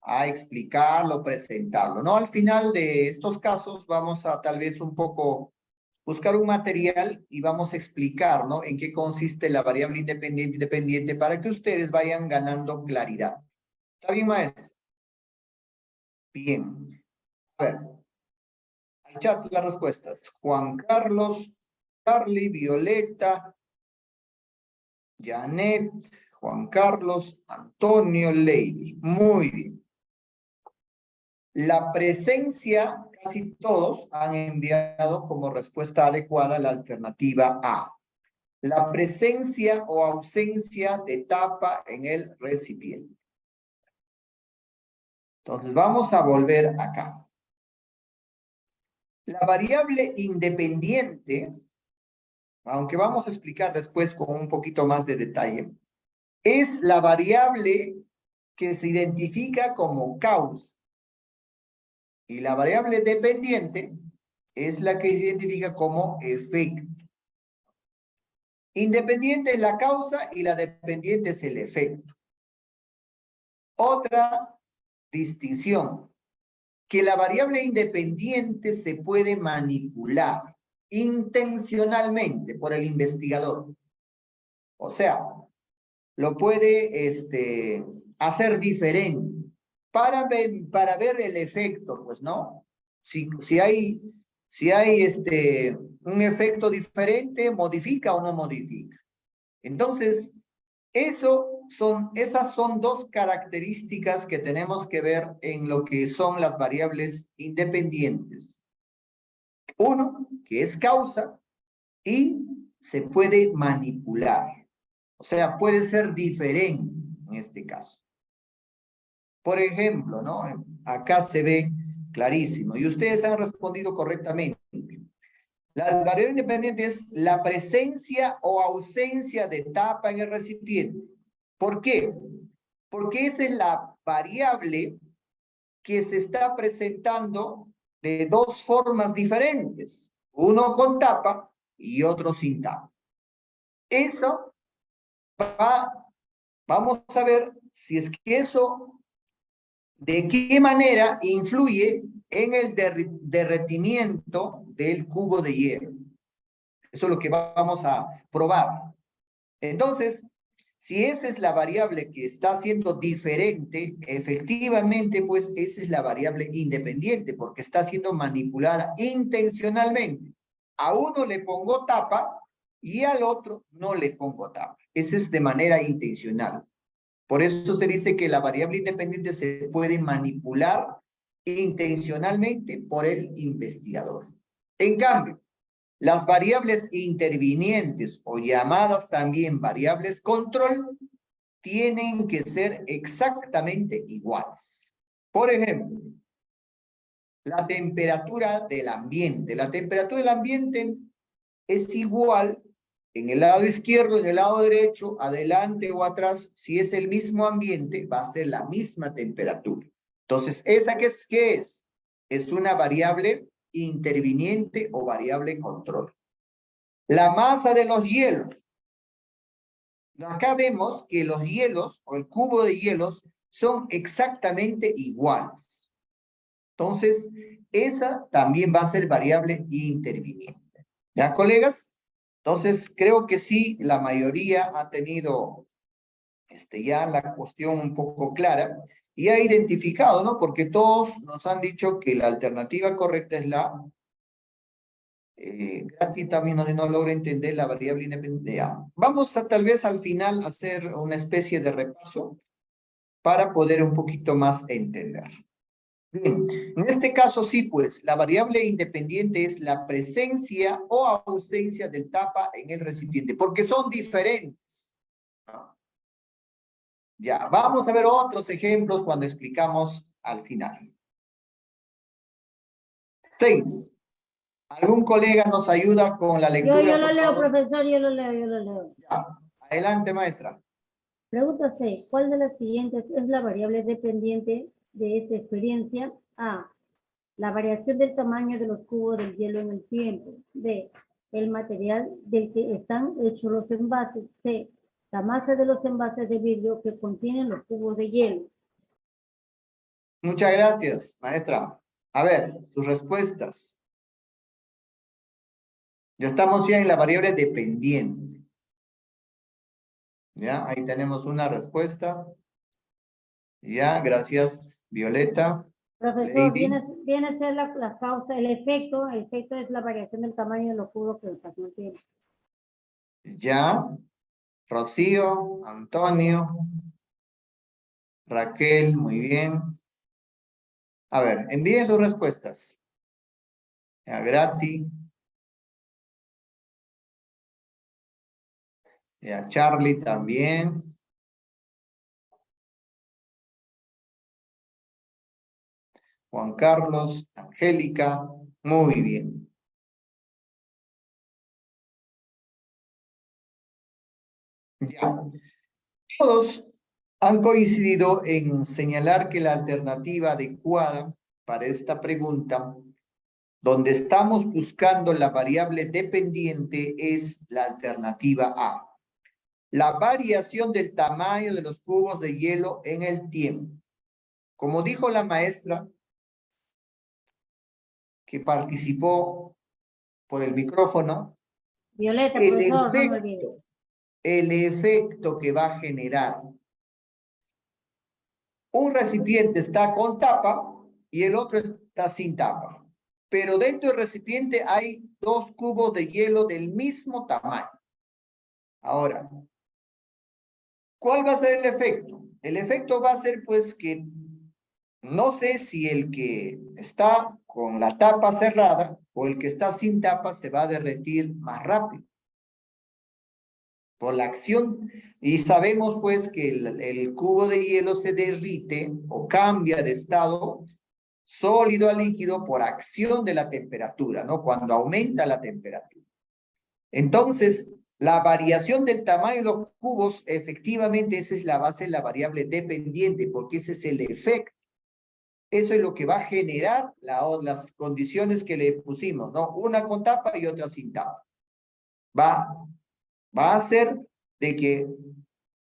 a explicarlo, presentarlo, ¿no? Al final de estos casos vamos a tal vez un poco buscar un material y vamos a explicar, ¿no?, en qué consiste la variable independiente para que ustedes vayan ganando claridad. ¿Está bien, maestro? Bien. A ver, al chat las respuestas. Juan Carlos, Carly, Violeta, Janet, Juan Carlos, Antonio, Lady. Muy bien. La presencia, casi todos han enviado como respuesta adecuada la alternativa A. La presencia o ausencia de tapa en el recipiente. Entonces vamos a volver acá. La variable independiente, aunque vamos a explicar después con un poquito más de detalle, es la variable que se identifica como causa. Y la variable dependiente es la que se identifica como efecto. Independiente es la causa y la dependiente es el efecto. Otra distinción, que la variable independiente se puede manipular intencionalmente por el investigador. O sea, lo puede hacer diferente para ver el efecto, pues, ¿no? Si hay un efecto diferente, modifica o no modifica. Entonces, esas son dos características que tenemos que ver en lo que son las variables independientes. Uno, que es causa y se puede manipular. O sea, puede ser diferente en este caso. Por ejemplo, ¿no? Acá se ve clarísimo y ustedes han respondido correctamente. La variable independiente es la presencia o ausencia de tapa en el recipiente. ¿Por qué? Porque esa es la variable que se está presentando de dos formas diferentes. Uno con tapa y otro sin tapa. Eso vamos a ver si es que eso, de qué manera influye en el derretimiento del cubo de hielo. Eso es lo que vamos a probar. Entonces, si esa es la variable que está siendo diferente, efectivamente, pues esa es la variable independiente, porque está siendo manipulada intencionalmente. A uno le pongo tapa y al otro no le pongo tapa. Esa es de manera intencional. Por eso se dice que la variable independiente se puede manipular intencionalmente por el investigador. En cambio, las variables intervinientes o llamadas también variables control tienen que ser exactamente iguales. Por ejemplo, la temperatura del ambiente. La temperatura del ambiente es igual en el lado izquierdo, en el lado derecho, adelante o atrás. Si es el mismo ambiente, va a ser la misma temperatura. Entonces, ¿esa qué es? Es una variable interviniente o variable control. La masa de los hielos. Acá vemos que los hielos o el cubo de hielos son exactamente iguales. Entonces, esa también va a ser variable interviniente. ¿Ya, colegas? Entonces, creo que sí, la mayoría ha tenido ya la cuestión un poco clara y ha identificado, ¿no? Porque todos nos han dicho que la alternativa correcta es la Gatti también no logra entender la variable independiente. Vamos a tal vez al final hacer una especie de repaso para poder un poquito más entender. Bien, en este caso sí, pues, la variable independiente es la presencia o ausencia del tapa en el recipiente, porque son diferentes. Ya, vamos a ver otros ejemplos cuando explicamos al final. 6. ¿Algún colega nos ayuda con la lectura? Yo lo por leo, favor? profesor, yo lo leo. Ya, adelante, maestra. Pregunta 6. ¿Cuál de las siguientes es la variable dependiente de esta experiencia? A. La variación del tamaño de los cubos del hielo en el tiempo. B. El material del que están hechos los envases. C. La masa de los envases de vidrio que contienen los cubos de hielo. Muchas gracias, maestra. A ver, sus respuestas. Ya estamos ya en la variable dependiente. Ya, ahí tenemos una respuesta. Ya, gracias, Violeta. Profesor, Lady. viene a ser la causa, el efecto es la variación del tamaño de los cubos que están en el tiempo. Ya, Rocío, Antonio, Raquel, muy bien. A ver, envíen sus respuestas. Ya, Grati. Ya, Charlie también. Juan Carlos, Angélica, muy bien. Ya. Todos han coincidido en señalar que la alternativa adecuada para esta pregunta, donde estamos buscando la variable dependiente, es la alternativa A. La variación del tamaño de los cubos de hielo en el tiempo. Como dijo la maestra que participó por el micrófono, Violeta, el profesor, no me olvide. efecto que va a generar. Un recipiente está con tapa y el otro está sin tapa. Pero dentro del recipiente hay dos cubos de hielo del mismo tamaño. Ahora, ¿cuál va a ser el efecto? El efecto va a ser pues que no sé si el que está con la tapa cerrada o el que está sin tapa se va a derretir más rápido por la acción. Y sabemos pues que el cubo de hielo se derrite o cambia de estado sólido a líquido por acción de la temperatura, ¿no? Cuando aumenta la temperatura. Entonces, la variación del tamaño de los cubos, efectivamente, esa es la base de la variable dependiente, porque ese es el efecto. Eso es lo que va a generar las condiciones que le pusimos, ¿no? Una con tapa y otra sin tapa. Va a hacer de que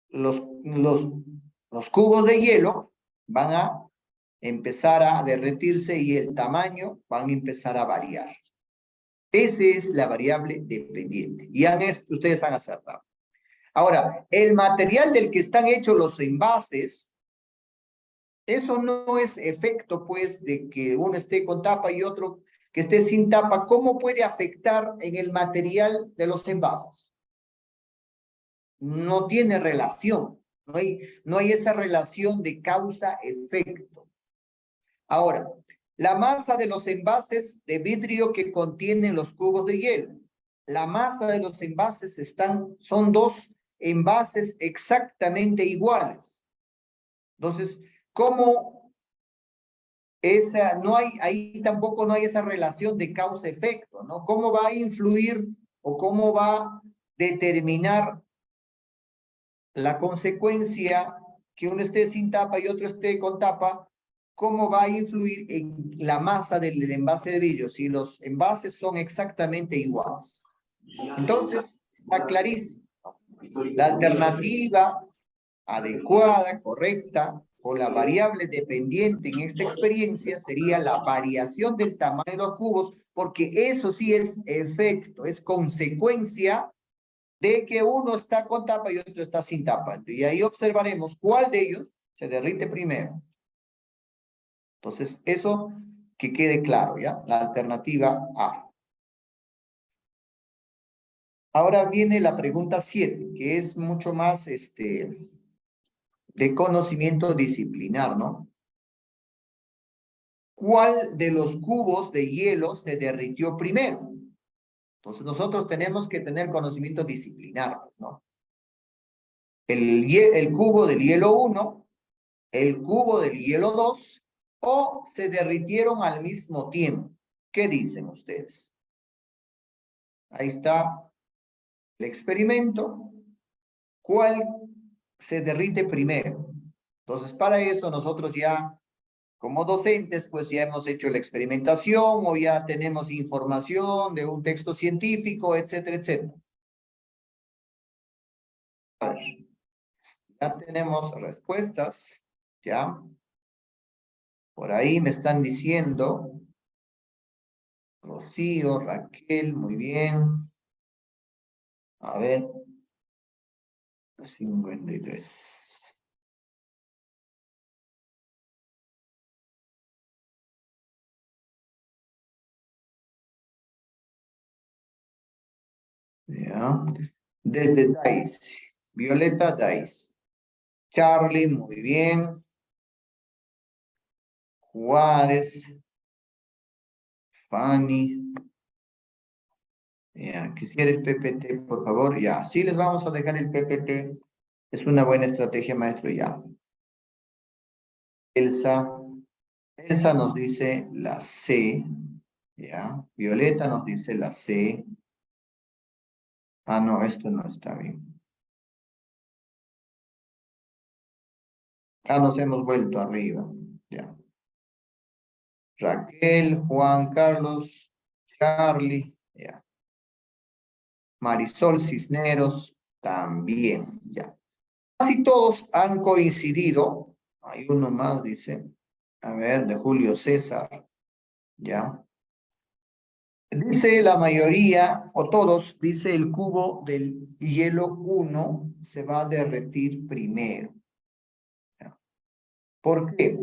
los cubos de hielo van a empezar a derretirse y el tamaño van a empezar a variar. Esa es la variable dependiente. Y ustedes han acertado. Ahora, el material del que están hechos los envases, eso no es efecto, pues, de que uno esté con tapa y otro que esté sin tapa. ¿Cómo puede afectar en el material de los envases? No tiene relación. No hay esa relación de causa-efecto. Ahora, la masa de los envases de vidrio que contienen los cubos de hielo. La masa de los envases son dos envases exactamente iguales. Entonces, ¿cómo ahí tampoco no hay esa relación de causa-efecto, ¿no? ¿Cómo va a influir o cómo va a determinar la consecuencia que uno esté sin tapa y otro esté con tapa? ¿Cómo va a influir en la masa del envase de vidrio si los envases son exactamente iguales? Entonces, está clarísimo. La alternativa adecuada, correcta, o la variable dependiente en esta experiencia sería la variación del tamaño de los cubos, porque eso sí es efecto, es consecuencia de que uno está con tapa y otro está sin tapa. Y ahí observaremos cuál de ellos se derrite primero. Entonces, eso que quede claro, ¿ya? La alternativa A. Ahora viene la pregunta 7, que es mucho más de conocimiento disciplinar, ¿no? ¿cuál de los cubos de hielo se derritió primero? Entonces nosotros tenemos que tener conocimiento disciplinar, ¿no? El cubo del hielo 1, el cubo del hielo 2, o se derritieron al mismo tiempo. ¿Qué dicen ustedes? Ahí está el experimento. ¿Cuál se derrite primero? Entonces, para eso nosotros ya, como docentes, pues ya hemos hecho la experimentación o ya tenemos información de un texto científico, etcétera, etcétera. A ver, ya tenemos respuestas, ya. Por ahí me están diciendo, Rocío, Raquel, muy bien. A ver, 53. Ya. Desde Daisy. Violeta Daisy. Charlie, muy bien. Juárez. Fanny. Ya, quisiera el PPT, por favor. Ya, sí les vamos a dejar el PPT. Es una buena estrategia, maestro, ya. Elsa. Elsa nos dice la C. Ya. Violeta nos dice la C. Ah, no, esto no está bien. Ah, nos hemos vuelto arriba. Ya. Raquel, Juan Carlos, Charlie, ya. Marisol Cisneros, también, ya. Casi todos han coincidido. Hay uno más, dice. A ver, de Julio César, ya. Dice la mayoría, o todos, dice el cubo del hielo 1 se va a derretir primero. ¿Ya? ¿Por qué?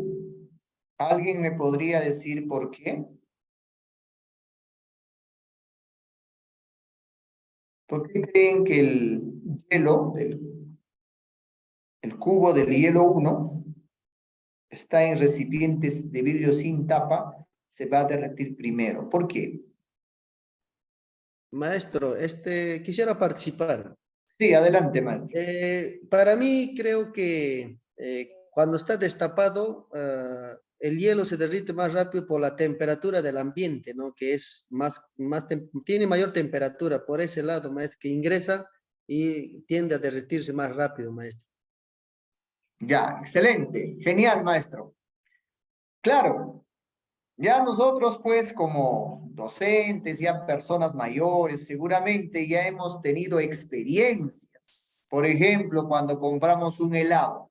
¿Alguien me podría decir por qué? ¿Por qué creen que el hielo, el cubo del hielo 1 está en recipientes de vidrio sin tapa, se va a derretir primero? ¿Por qué? Maestro, quisiera participar. Sí, adelante, maestro. Para mí creo que cuando está destapado, el hielo se derrite más rápido por la temperatura del ambiente, ¿no? Que es tiene mayor temperatura por ese lado, maestro, que ingresa y tiende a derretirse más rápido, maestro. Ya, excelente. Genial, maestro. Claro, ya nosotros pues como docentes, ya personas mayores, seguramente ya hemos tenido experiencias. Por ejemplo, cuando compramos un helado.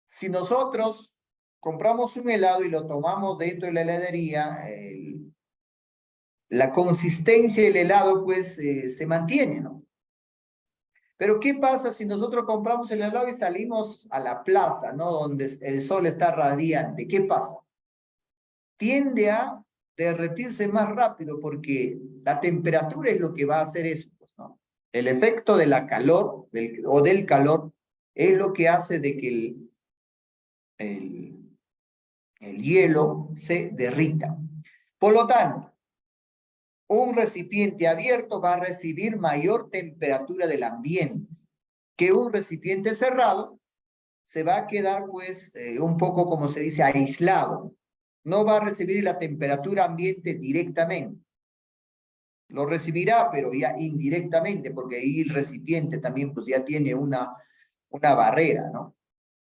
Si nosotros compramos un helado y lo tomamos dentro de la heladería, la consistencia del helado pues se mantiene, ¿no? Pero ¿qué pasa si nosotros compramos el helado y salimos a la plaza, ¿no? Donde el sol está radiante. ¿Qué pasa? Tiende a derretirse más rápido porque la temperatura es lo que va a hacer eso, pues, ¿no? El efecto de la calor o del calor es lo que hace de que el hielo se derrita. Por lo tanto, un recipiente abierto va a recibir mayor temperatura del ambiente que un recipiente cerrado se va a quedar pues un poco, como se dice, aislado. No va a recibir la temperatura ambiente directamente. Lo recibirá, pero ya indirectamente, porque ahí el recipiente también pues ya tiene una barrera, ¿no?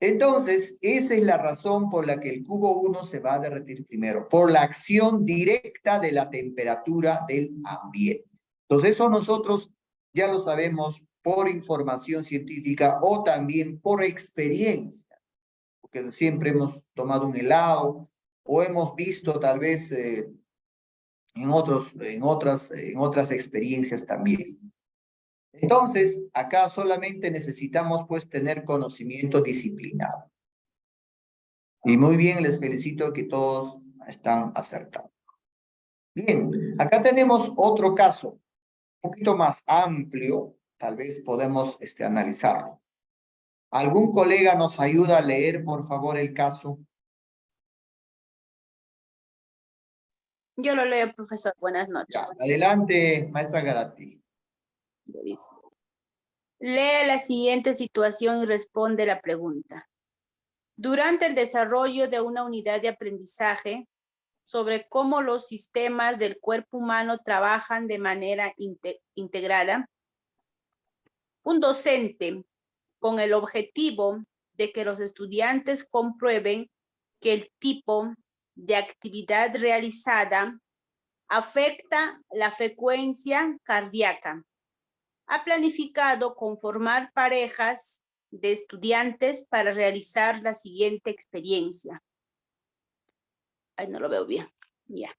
Entonces, esa es la razón por la que el cubo 1 se va a derretir primero, por la acción directa de la temperatura del ambiente. Entonces, eso nosotros ya lo sabemos por información científica o también por experiencia, porque siempre hemos tomado un helado o hemos visto tal vez en otras experiencias también. Entonces, acá solamente necesitamos pues tener conocimiento disciplinado. Y muy bien, les felicito que todos están acertados. Bien, acá tenemos otro caso, un poquito más amplio, tal vez podemos analizarlo. ¿Algún colega nos ayuda a leer, por favor, el caso? Yo lo leo, profesor. Buenas Ya, noches. adelante, maestra Garati. Lea la siguiente situación y responde la pregunta. Durante el desarrollo de una unidad de aprendizaje sobre cómo los sistemas del cuerpo humano trabajan de manera integrada, un docente con el objetivo de que los estudiantes comprueben que el tipo de actividad realizada afecta la frecuencia cardíaca. Ha planificado conformar parejas de estudiantes para realizar la siguiente experiencia. Ay, no lo veo bien. Ya.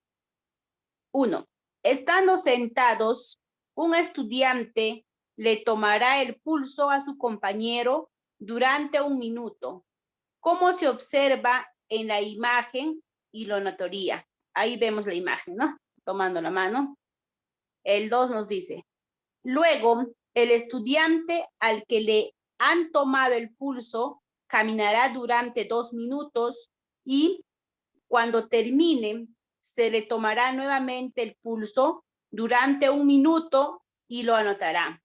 1. Estando sentados, un estudiante le tomará el pulso a su compañero durante 1 minuto, como se observa en la imagen y lo notaría. Ahí vemos la imagen, ¿no? Tomando la mano. El 2 nos dice, luego el estudiante al que le han tomado el pulso caminará durante 2 minutos y cuando termine se le tomará nuevamente el pulso durante 1 minuto y lo anotará.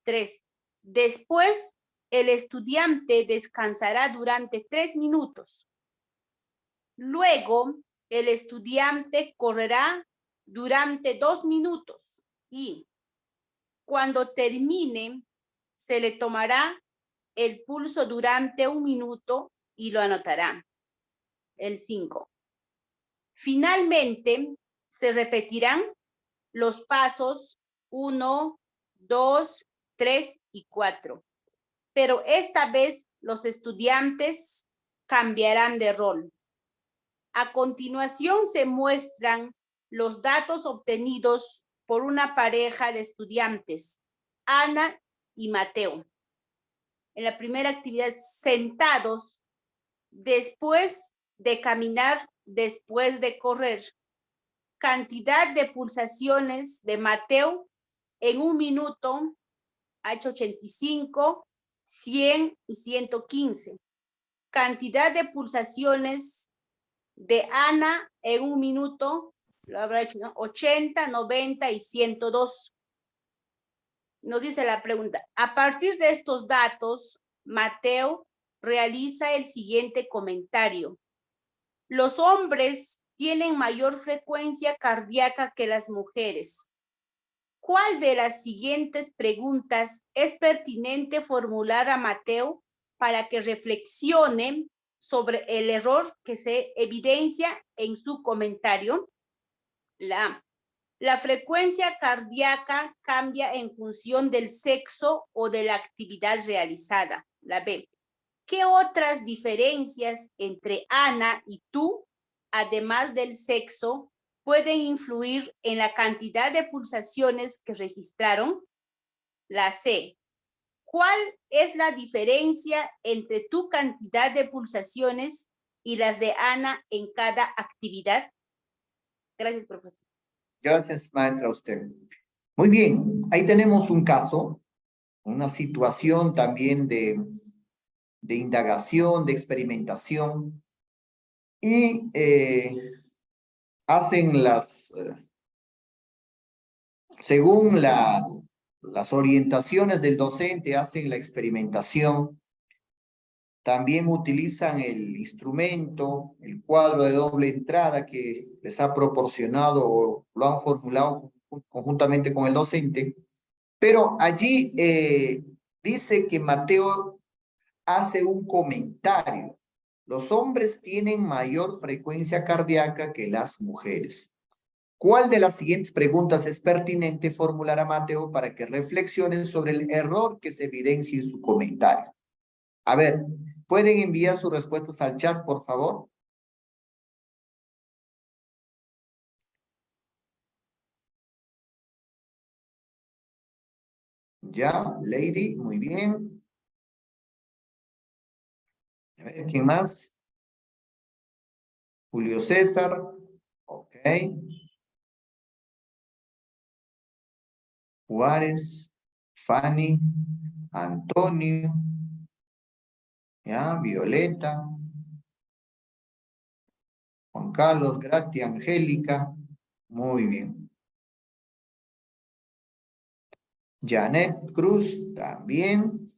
3. Después, el estudiante descansará durante 3 minutos. Luego, el estudiante correrá durante 2 minutos y cuando termine, se le tomará el pulso durante 1 minuto y lo anotará. El 5. Finalmente, se repetirán los pasos 1, 2, 3 y 4. Pero esta vez los estudiantes cambiarán de rol. A continuación se muestran los datos obtenidos por una pareja de estudiantes, Ana y Mateo. En la primera actividad, sentados, después de caminar, después de correr. Cantidad de pulsaciones de Mateo en 1 minuto, ha hecho 85, 100 y 115. Cantidad de pulsaciones de Ana en 1 minuto, lo habrá hecho, ¿no? 80, 90 y 102. Nos dice la pregunta, a partir de estos datos, Mateo realiza el siguiente comentario. Los hombres tienen mayor frecuencia cardíaca que las mujeres. ¿Cuál de las siguientes preguntas es pertinente formular a Mateo para que reflexione sobre el error que se evidencia en su comentario? La frecuencia cardíaca cambia en función del sexo o de la actividad realizada. La B. ¿Qué otras diferencias entre Ana y tú, además del sexo, pueden influir en la cantidad de pulsaciones que registraron? La C. ¿Cuál es la diferencia entre tu cantidad de pulsaciones y las de Ana en cada actividad? Gracias, profesor. Gracias, maestra, a usted. Muy bien, ahí tenemos un caso, una situación también de indagación, de experimentación, y hacen según las orientaciones del docente, hacen la experimentación. También utilizan el instrumento, el cuadro de doble entrada que les ha proporcionado o lo han formulado conjuntamente con el docente. Pero allí dice que Mateo hace un comentario. Los hombres tienen mayor frecuencia cardíaca que las mujeres. ¿Cuál de las siguientes preguntas es pertinente formular a Mateo para que reflexione sobre el error que se evidencia en su comentario? A ver, ¿pueden enviar sus respuestas al chat, por favor? Ya, Lady, muy bien. A ver, ¿quién más? Julio César, ok. Juárez, Fanny, Antonio, ya, Violeta. Juan Carlos, Gratia, Angélica. Muy bien. Janet Cruz, también.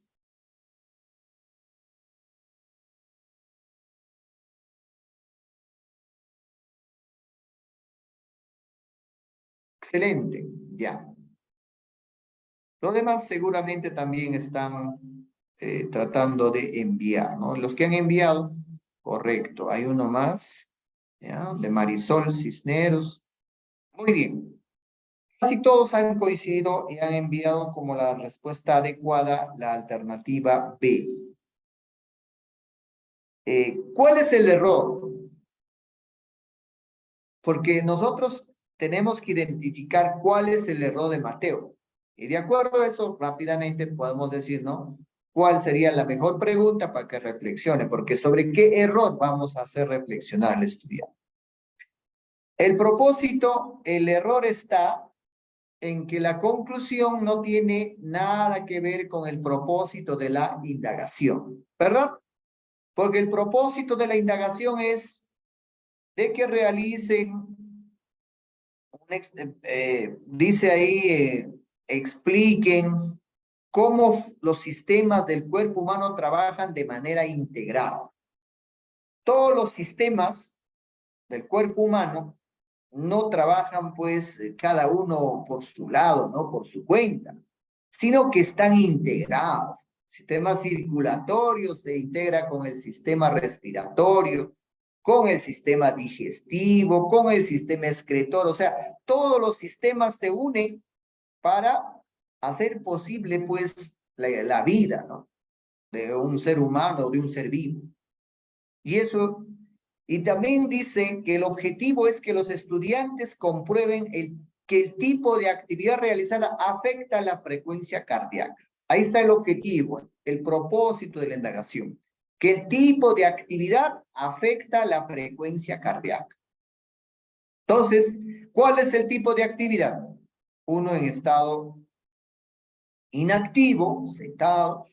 Excelente, ya. Los demás seguramente también están tratando de enviar, ¿no? Los que han enviado, correcto. Hay uno más, ¿ya? De Marisol Cisneros. Muy bien. Casi todos han coincidido y han enviado como la respuesta adecuada la alternativa B. ¿Cuál es el error? Porque nosotros tenemos que identificar cuál es el error de Mateo. Y de acuerdo a eso, rápidamente podemos decir, ¿no? ¿Cuál sería la mejor pregunta para que reflexione? Porque sobre qué error vamos a hacer reflexionar al estudiante. El propósito, el error está en que la conclusión no tiene nada que ver con el propósito de la indagación, ¿verdad? Porque el propósito de la indagación es de que realicen, dice ahí, expliquen cómo los sistemas del cuerpo humano trabajan de manera integrada. Todos los sistemas del cuerpo humano no trabajan pues cada uno por su lado, ¿no? Por su cuenta, sino que están integrados. El sistema circulatorio se integra con el sistema respiratorio, con el sistema digestivo, con el sistema excretor, o sea, todos los sistemas se unen para hacer posible pues la vida, ¿no? De un ser humano, de un ser vivo. Y eso, y también dice que el objetivo es que los estudiantes comprueben que el tipo de actividad realizada afecta la frecuencia cardíaca. Ahí está el objetivo, el propósito de la indagación. Que el tipo de actividad afecta la frecuencia cardíaca. Entonces, ¿cuál es el tipo de actividad? Uno en estado inactivo, sentado.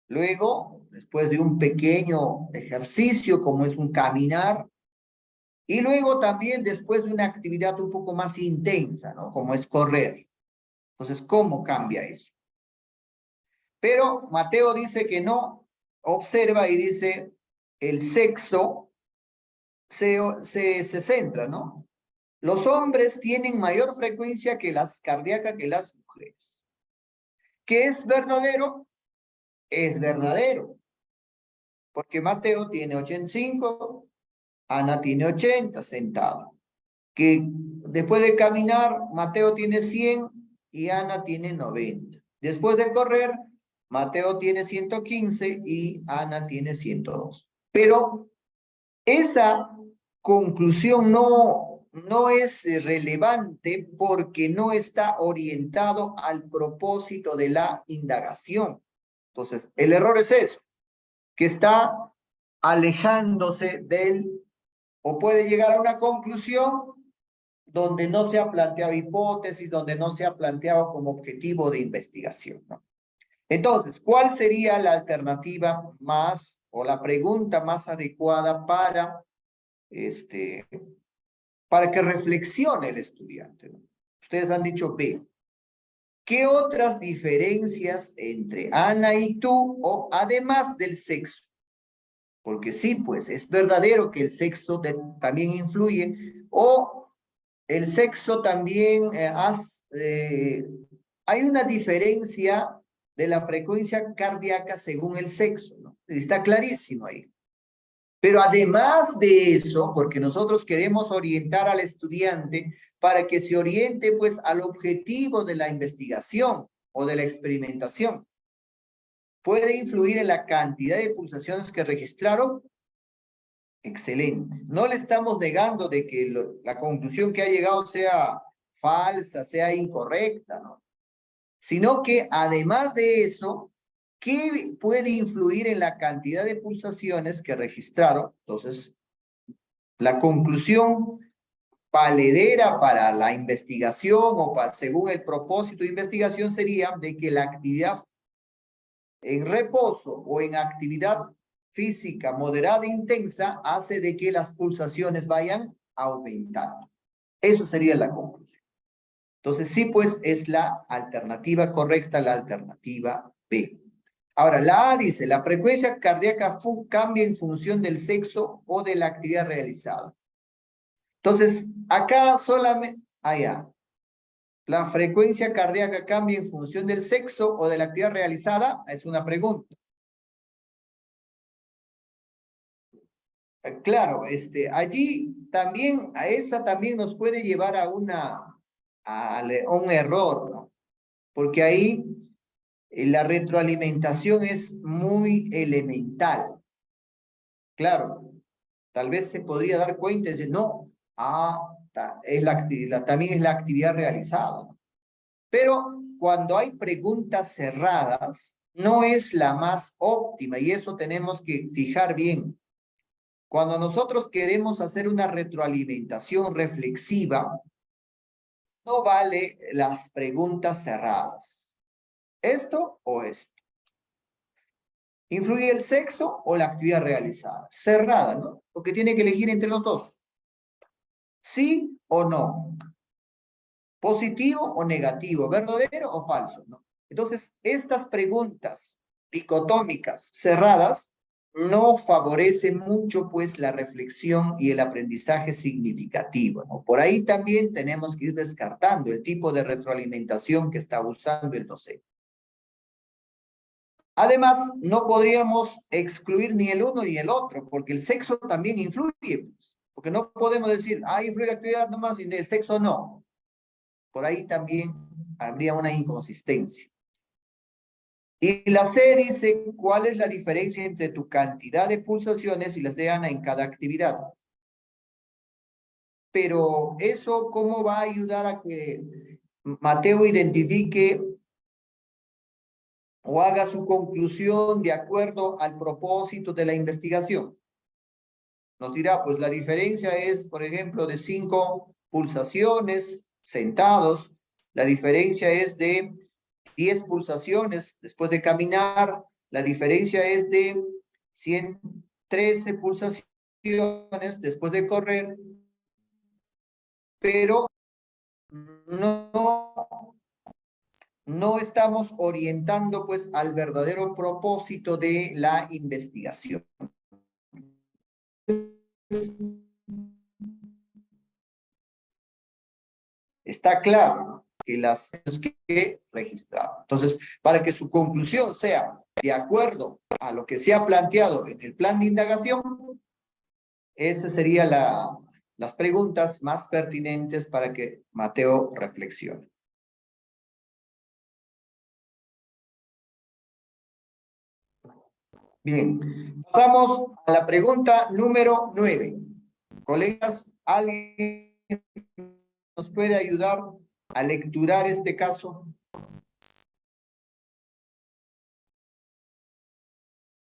Luego, después de un pequeño ejercicio, como es un caminar. Y luego también después de una actividad un poco más intensa, ¿no? Como es correr. Entonces, ¿cómo cambia eso? Pero Mateo dice que no, observa y dice, el sexo se centra, ¿no? Los hombres tienen mayor frecuencia que las cardíacas que las mujeres. ¿Qué es verdadero? Es verdadero. Porque Mateo tiene 85, Ana tiene 80 sentado. Que después de caminar, Mateo tiene 100 y Ana tiene 90. Después de correr, Mateo tiene 115 y Ana tiene 102. Pero esa conclusión no es relevante porque no está orientado al propósito de la indagación. Entonces, el error es eso, que está alejándose o puede llegar a una conclusión donde no se ha planteado hipótesis, donde no se ha planteado como objetivo de investigación, ¿no? Entonces, ¿cuál sería la alternativa más o la pregunta más adecuada para que reflexione el estudiante, ¿no? Ustedes han dicho B. ¿Qué otras diferencias entre Ana y tú, o además del sexo? Porque sí, pues es verdadero que el sexo también influye, o el sexo también hay una diferencia de la frecuencia cardíaca según el sexo, ¿no? Está clarísimo ahí. Pero además de eso, porque nosotros queremos orientar al estudiante para que se oriente pues al objetivo de la investigación o de la experimentación, ¿puede influir en la cantidad de pulsaciones que registraron? Excelente. No le estamos negando de que la conclusión que ha llegado sea falsa, sea incorrecta, ¿no? Sino que además de eso, ¿qué puede influir en la cantidad de pulsaciones que registraron? Entonces, la conclusión valedera para la investigación o según el propósito de investigación sería de que la actividad en reposo o en actividad física moderada e intensa hace de que las pulsaciones vayan aumentando. Eso sería la conclusión. Entonces, sí, pues es la alternativa correcta, la alternativa B. Ahora, la A dice, la frecuencia cardíaca cambia en función del sexo o de la actividad realizada. Entonces, acá solamente, allá, ¿la frecuencia cardíaca cambia en función del sexo o de la actividad realizada? Es una pregunta. Claro, allí también, a esa también nos puede llevar a un error, ¿no? Porque ahí la retroalimentación es muy elemental. Claro, tal vez se podría dar cuenta y decir, no, también es la actividad realizada. Pero cuando hay preguntas cerradas, no es la más óptima y eso tenemos que fijar bien. Cuando nosotros queremos hacer una retroalimentación reflexiva, no vale las preguntas cerradas. ¿Esto o esto? ¿Influye el sexo o la actividad realizada? Cerrada, ¿no? Porque tiene que elegir entre los dos. ¿Sí o no? ¿Positivo o negativo? ¿Verdadero o falso? ¿No? Entonces, estas preguntas dicotómicas cerradas no favorecen mucho, pues, la reflexión y el aprendizaje significativo, ¿no? Por ahí también tenemos que ir descartando el tipo de retroalimentación que está usando el docente. Además, no podríamos excluir ni el uno ni el otro, porque el sexo también influye, pues, porque no podemos decir, influye la actividad nomás y el sexo no. Por ahí también habría una inconsistencia. Y la C dice, ¿cuál es la diferencia entre tu cantidad de pulsaciones y las de Ana en cada actividad? Pero eso, ¿cómo va a ayudar a que Mateo identifique o haga su conclusión de acuerdo al propósito de la investigación? Nos dirá, pues la diferencia es, por ejemplo, de 5 pulsaciones sentados. La diferencia es de 10 pulsaciones después de caminar. La diferencia es de 113 pulsaciones después de correr. Pero no estamos orientando, pues, al verdadero propósito de la investigación. Está claro que las tenemos que registrar. Entonces, para que su conclusión sea de acuerdo a lo que se ha planteado en el plan de indagación, esas serían las preguntas más pertinentes para que Mateo reflexione. Bien, pasamos a la pregunta número 9. Colegas, ¿alguien nos puede ayudar a lecturar este caso?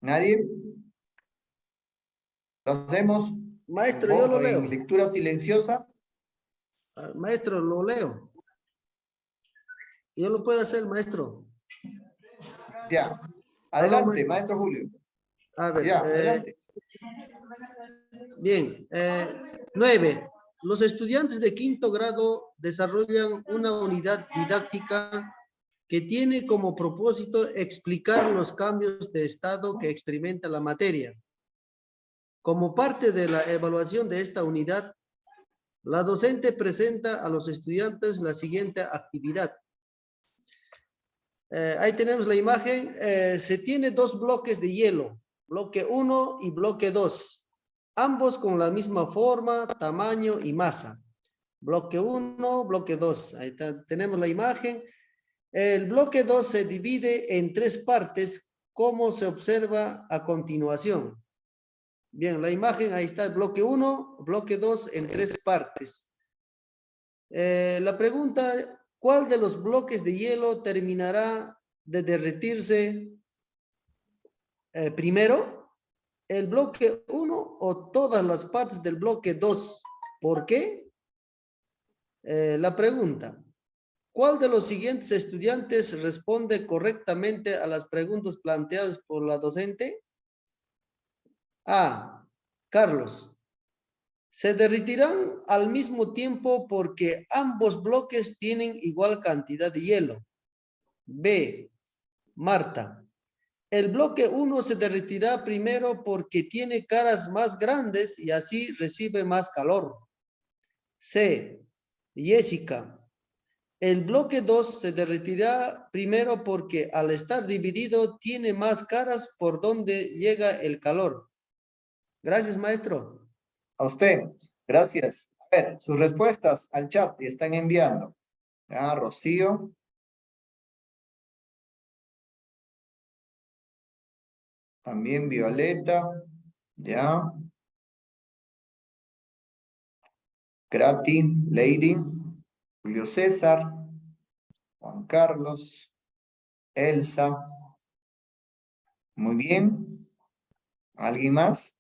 ¿Nadie? ¿Lo hacemos? Maestro, yo lo leo. En lectura silenciosa. Maestro, lo leo. Yo lo puedo hacer, maestro. Ya. Adelante, maestro Julio. A ver, Ya, adelante. Bien. 9. Los estudiantes de 5º grado desarrollan una unidad didáctica que tiene como propósito explicar los cambios de estado que experimenta la materia. Como parte de la evaluación de esta unidad, la docente presenta a los estudiantes la siguiente actividad. Ahí tenemos la imagen. Se tiene 2 bloques de hielo, bloque 1 y bloque 2, ambos con la misma forma, tamaño y masa. Bloque 1, bloque 2. Ahí tenemos la imagen. El bloque 2 se divide en 3 partes, como se observa a continuación. Bien, la imagen, ahí está el bloque 1, bloque 2 en 3 partes. La pregunta, ¿cuál de los bloques de hielo terminará de derretirse primero? ¿El bloque 1 o todas las partes del bloque 2? ¿Por qué? La pregunta, ¿cuál de los siguientes estudiantes responde correctamente a las preguntas planteadas por la docente? A. Carlos. Se derretirán al mismo tiempo porque ambos bloques tienen igual cantidad de hielo. B. Marta. El bloque 1 se derretirá primero porque tiene caras más grandes y así recibe más calor. C. Jessica. El bloque 2 se derretirá primero porque al estar dividido tiene más caras por donde llega el calor. Gracias, maestro. A usted, gracias. A ver, sus respuestas al chat están enviando. Ya, Rocío. También Violeta. Ya. Grati, Lady. Julio César. Juan Carlos. Elsa. Muy bien. ¿Alguien más?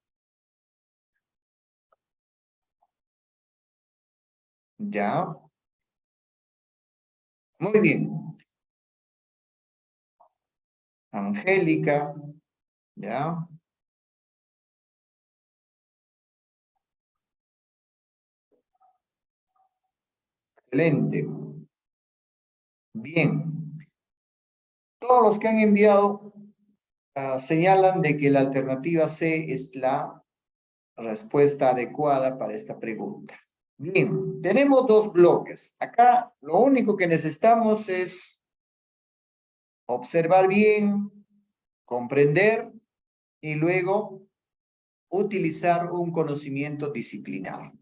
Ya. Muy bien. Angélica. Ya. Excelente. Bien. Todos los que han enviado señalan de que la alternativa C es la respuesta adecuada para esta pregunta. Bien, tenemos dos bloques. Acá lo único que necesitamos es observar bien, comprender y luego utilizar un conocimiento disciplinar.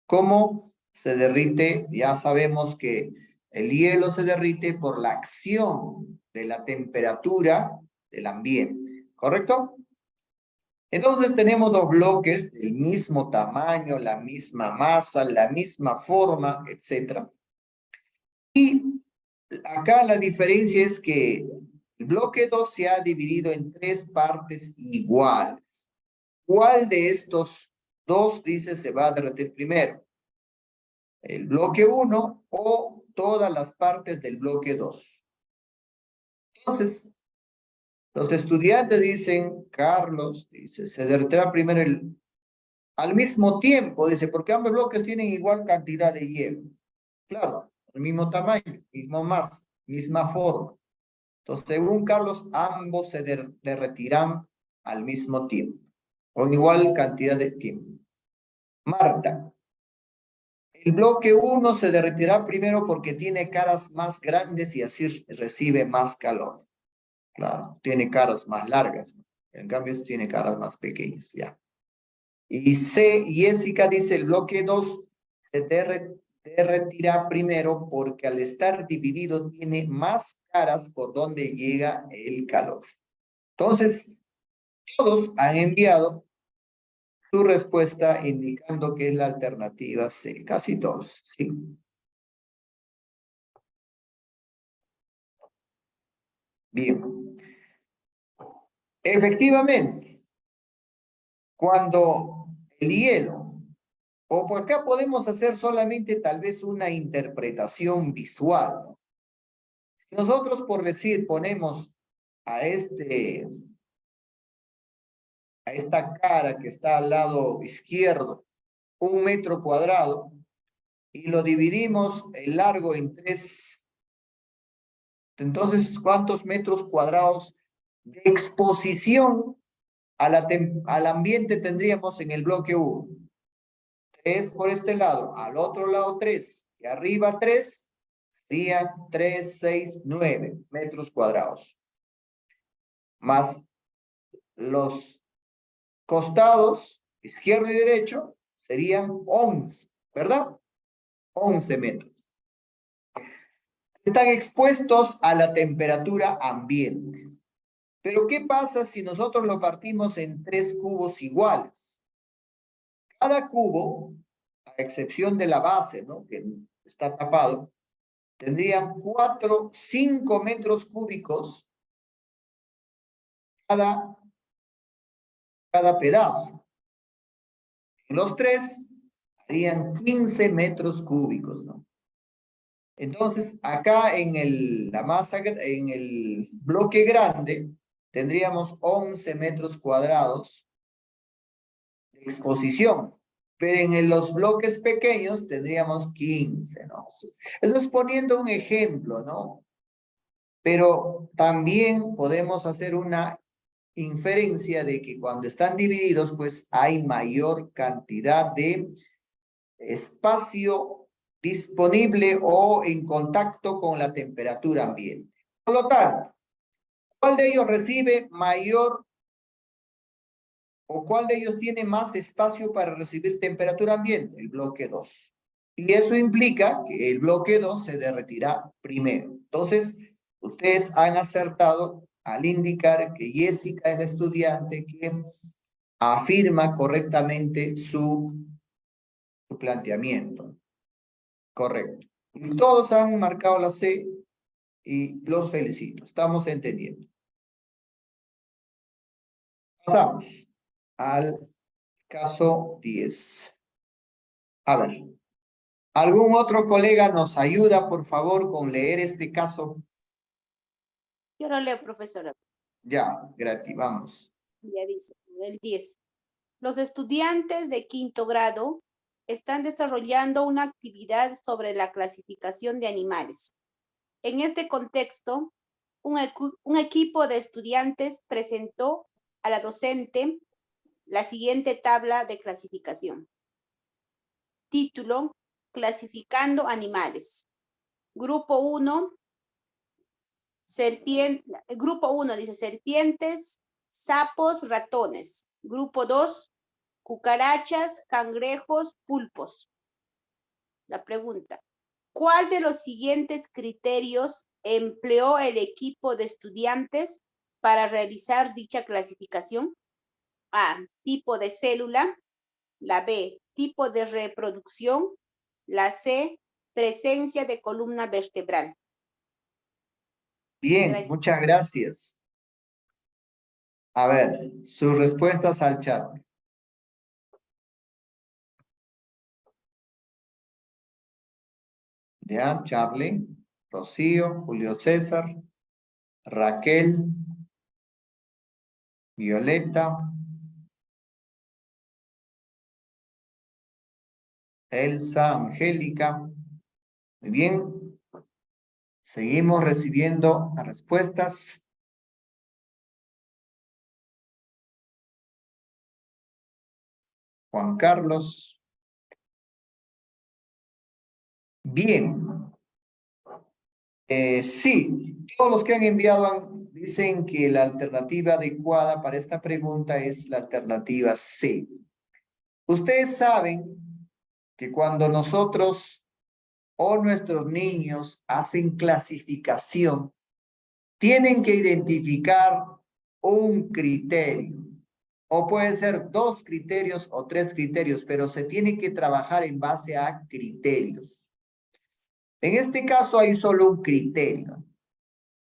¿Cómo se derrite? Ya sabemos que el hielo se derrite por la acción de la temperatura del ambiente, ¿correcto? Entonces tenemos dos bloques del mismo tamaño, la misma masa, la misma forma, etc. Y acá la diferencia es que el bloque 2 se ha dividido en tres partes iguales. ¿Cuál de estos dos, dice, se va a derretir primero? ¿El bloque 1 o todas las partes del bloque 2? Entonces, los estudiantes dicen, Carlos, dice, se derretirá primero al mismo tiempo, dice, porque ambos bloques tienen igual cantidad de hielo. Claro, el mismo tamaño, mismo masa, misma forma. Entonces, según Carlos, ambos se derretirán al mismo tiempo, con igual cantidad de tiempo. Marta, el bloque 1 se derretirá primero porque tiene caras más grandes y así recibe más calor. Claro, tiene caras más largas. En cambio, este tiene caras más pequeñas, ya. Y C, Jessica dice, el bloque 2 se derretirá primero porque al estar dividido tiene más caras por donde llega el calor. Entonces, todos han enviado su respuesta indicando que es la alternativa C, casi todos, ¿sí? Bien. Efectivamente, cuando el hielo, o por acá podemos hacer solamente tal vez una interpretación visual, ¿no? Si nosotros, por decir, ponemos a esta cara que está al lado izquierdo, 1 metro cuadrado, y lo dividimos el largo en 3, entonces, ¿cuántos metros cuadrados de exposición al ambiente tendríamos en el bloque 1? 3 por este lado, al otro lado 3, y arriba 3, serían 3, 6, 9 metros cuadrados. Más los costados, izquierdo y derecho, serían 11, ¿verdad? 11 metros. Están expuestos a la temperatura ambiente. Pero ¿qué pasa si nosotros lo partimos en 3 cubos iguales? Cada cubo, a excepción de la base, ¿no?, que está tapado, tendrían 5 metros cúbicos cada pedazo. En los 3 serían 15 metros cúbicos, ¿no? Entonces, acá en la masa, en el bloque grande, tendríamos 11 metros cuadrados de exposición. Pero en los bloques pequeños tendríamos 15, ¿no? Eso es poniendo un ejemplo, ¿no? Pero también podemos hacer una inferencia de que cuando están divididos, pues hay mayor cantidad de espacio disponible o en contacto con la temperatura ambiente. Por lo tanto, ¿cuál de ellos recibe mayor o cuál de ellos tiene más espacio para recibir temperatura ambiente? El bloque 2. Y eso implica que el bloque 2 se derretirá primero. Entonces, ustedes han acertado al indicar que Jessica es la estudiante que afirma correctamente su planteamiento. Correcto. Y todos han marcado la C y los felicito. Estamos entendiendo. Pasamos al caso 10. A ver. ¿Algún otro colega nos ayuda, por favor, con leer este caso? Yo lo leo, profesora. Ya, gratis, vamos. Ya dice, el 10. Los estudiantes de 5º grado están desarrollando una actividad sobre la clasificación de animales. En este contexto, un equipo de estudiantes presentó a la docente la siguiente tabla de clasificación. Título: Clasificando animales. Grupo 1, Grupo 1 dice serpientes, sapos, ratones. Grupo 2, cucarachas, cangrejos, pulpos. La pregunta: ¿cuál de los siguientes criterios empleó el equipo de estudiantes para realizar dicha clasificación? A, tipo de célula. La B, tipo de reproducción. La C, presencia de columna vertebral. Bien, Gracias. muchas gracias. A ver, sus respuestas al chat. Ya, Charlie, Rocío, Julio César, Raquel, Violeta, Elsa, Angélica. Muy bien. Seguimos recibiendo las respuestas. Juan Carlos. Bien. Sí, todos los que han enviado dicen que la alternativa adecuada para esta pregunta es la alternativa C. Ustedes saben que cuando nosotros o nuestros niños hacen clasificación, tienen que identificar un criterio. O puede ser 2 criterios o 3 criterios, pero se tiene que trabajar en base a criterios. En este caso hay solo un criterio: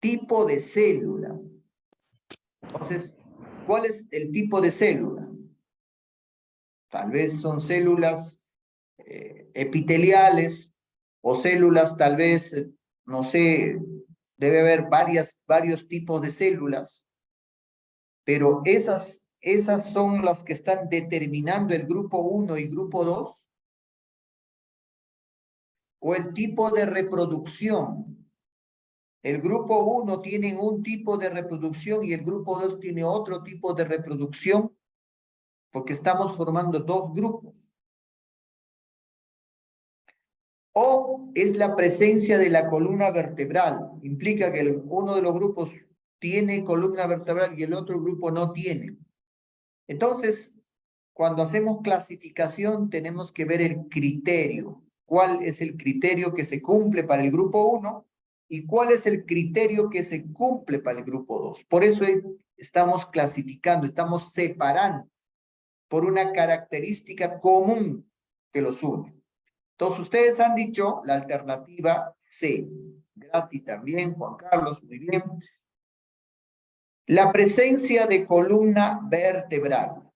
tipo de célula. Entonces, ¿cuál es el tipo de célula? Tal vez son células epiteliales o células, tal vez, no sé, debe haber varios tipos de células, pero esas son las que están determinando el grupo 1 y grupo 2, o el tipo de reproducción. El grupo 1 tiene un tipo de reproducción y el grupo 2 tiene otro tipo de reproducción, porque estamos formando 2 grupos. O es la presencia de la columna vertebral. Implica que uno de los grupos tiene columna vertebral y el otro grupo no tiene. Entonces, cuando hacemos clasificación, tenemos que ver el criterio. ¿Cuál es el criterio que se cumple para el grupo 1? ¿Y cuál es el criterio que se cumple para el grupo 2? Por eso estamos clasificando, estamos separando por una característica común que los une. Entonces, ustedes han dicho la alternativa C. Grati también, Juan Carlos, muy bien. La presencia de columna vertebral.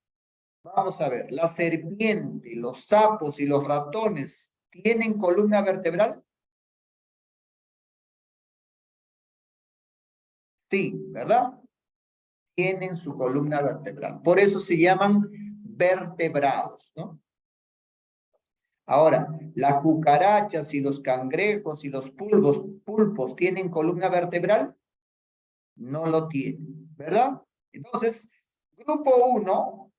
Vamos a ver, la serpiente, los sapos y los ratones, ¿tienen columna vertebral? Sí, ¿verdad? Tienen su columna vertebral. Por eso se llaman vertebrados, ¿no? Ahora, las cucarachas y los cangrejos y los pulpos ¿tienen columna vertebral? No lo tienen, ¿verdad? Entonces, grupo 1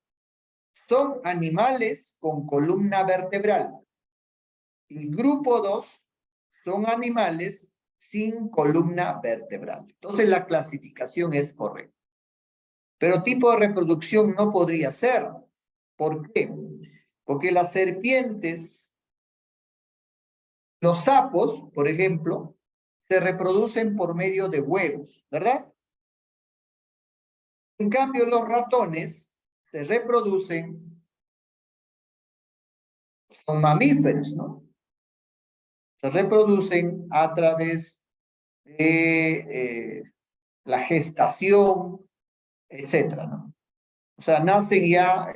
son animales con columna vertebral. Y grupo 2 son animales sin columna vertebral. Entonces, la clasificación es correcta. Pero tipo de reproducción no podría ser. ¿Por qué? Porque las serpientes, los sapos, por ejemplo, se reproducen por medio de huevos, ¿verdad? En cambio, los ratones se reproducen, son mamíferos, ¿no? Se reproducen a través de la gestación, etcétera, ¿no? O sea, nacen ya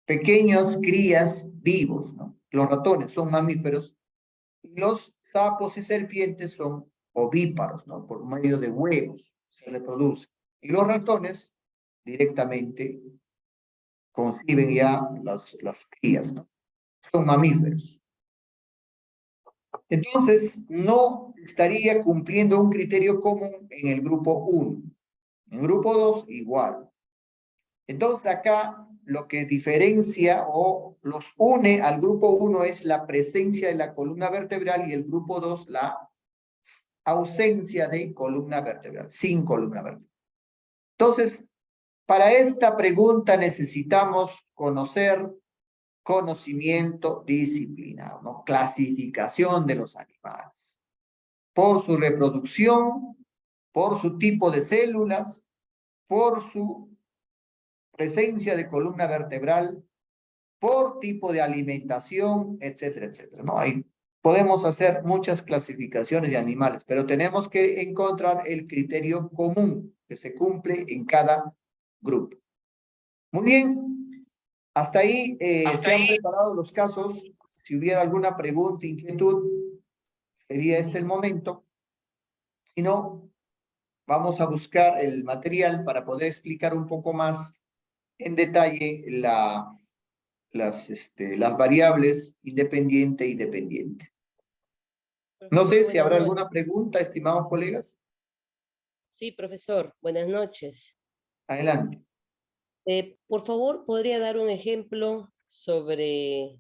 pequeños crías vivos, ¿no? Los ratones son mamíferos y los sapos y serpientes son ovíparos, ¿no? Por medio de huevos se reproducen. Y los ratones directamente conciben ya las crías, ¿no? Son mamíferos. Entonces, no estaría cumpliendo un criterio común en el grupo 1. En el grupo 2, igual. Entonces, acá lo que diferencia o los une al grupo 1 es la presencia de la columna vertebral y el grupo 2 la ausencia de columna vertebral, sin columna vertebral. Entonces, para esta pregunta necesitamos conocer conocimiento disciplinado, ¿no? Clasificación de los animales. Por su reproducción, por su tipo de células, por su presencia de columna vertebral, por tipo de alimentación, etcétera, etcétera, ¿no? Ahí podemos hacer muchas clasificaciones de animales, pero tenemos que encontrar el criterio común que se cumple en cada grupo. Muy bien. Hasta ahí se han preparado los casos. Si hubiera alguna pregunta, inquietud, sería este el momento. Si no, vamos a buscar el material para poder explicar un poco más en detalle las variables independiente y dependiente. No sé si habrá alguna pregunta, estimados colegas. Sí, profesor, buenas noches. Adelante. Por favor, ¿podría dar un ejemplo sobre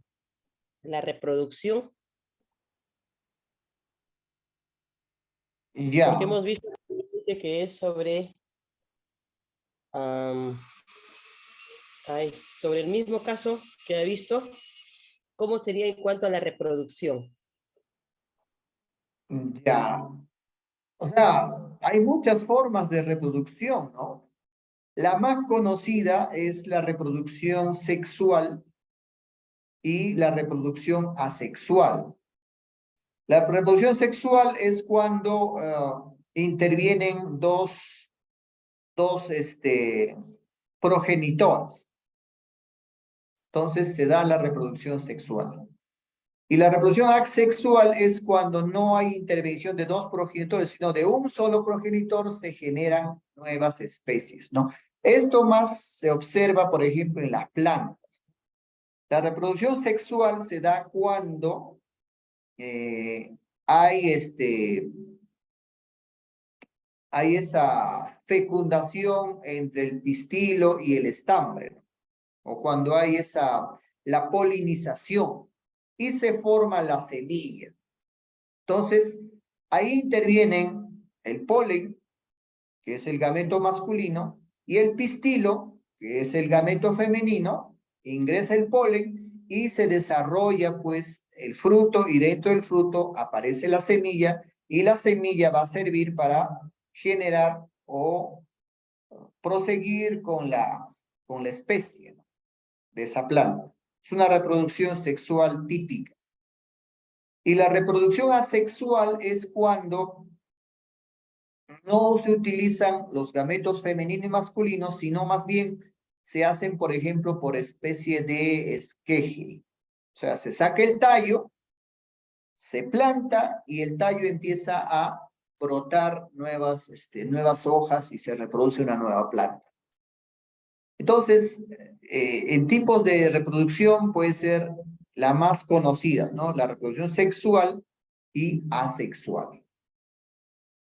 la reproducción? Ya. Porque hemos visto que es sobre, sobre el mismo caso que ha visto, ¿cómo sería en cuanto a la reproducción? Ya. O sea, hay muchas formas de reproducción, ¿no? La más conocida es la reproducción sexual y la reproducción asexual. La reproducción sexual es cuando intervienen dos progenitores. Entonces se da la reproducción sexual. Y la reproducción asexual es cuando no hay intervención de dos progenitores, sino de un solo progenitor se generan nuevas especies, ¿no? Esto más se observa, por ejemplo, en las plantas. La reproducción sexual se da cuando hay esa fecundación entre el pistilo y el estambre, ¿no? O cuando hay la polinización y se forma la semilla. Entonces, ahí intervienen el polen, que es el gameto masculino, y el pistilo, que es el gameto femenino, ingresa el polen y se desarrolla pues el fruto, y dentro del fruto aparece la semilla, y la semilla va a servir para generar o proseguir con la especie, ¿no?, de esa planta. Es una reproducción sexual típica. Y la reproducción asexual es cuando no se utilizan los gametos femeninos y masculinos, sino más bien se hacen, por ejemplo, por especie de esqueje. O sea, se saca el tallo, se planta y el tallo empieza a brotar nuevas hojas y se reproduce una nueva planta. Entonces, en tipos de reproducción puede ser la más conocida, ¿no? La reproducción sexual y asexual.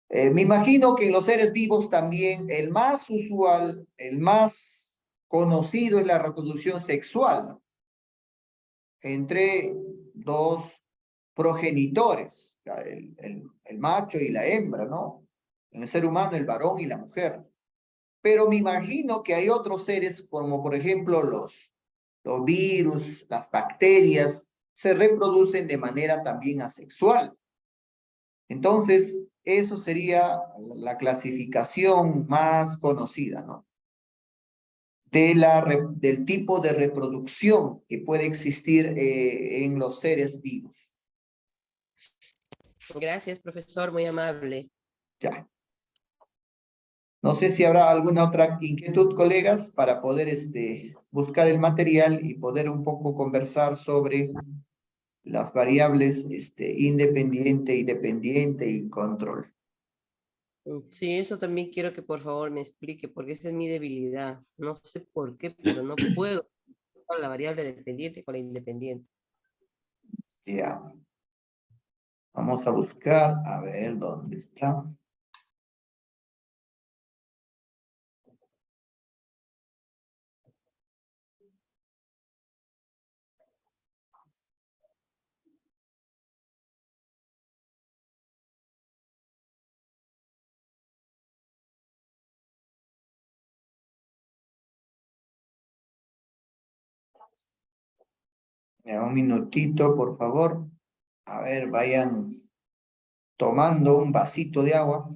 Me imagino que en los seres vivos también el más usual, el más conocido es la reproducción sexual, ¿no? Entre dos progenitores, el macho y la hembra, ¿no? En el ser humano, el varón y la mujer. Pero me imagino que hay otros seres, como por ejemplo los virus, las bacterias, se reproducen de manera también asexual. Entonces, eso sería la clasificación más conocida, ¿no? Del tipo de reproducción que puede existir en los seres vivos. Gracias, profesor, muy amable. Ya. No sé si habrá alguna otra inquietud, colegas, para poder buscar el material y poder un poco conversar sobre las variables independiente y dependiente y control. Sí, eso también quiero que por favor me explique, porque esa es mi debilidad. No sé por qué, pero no puedo con la variable dependiente con la independiente. Ya. Vamos a buscar, a ver dónde está. Un minutito, por favor. A ver, vayan tomando un vasito de agua.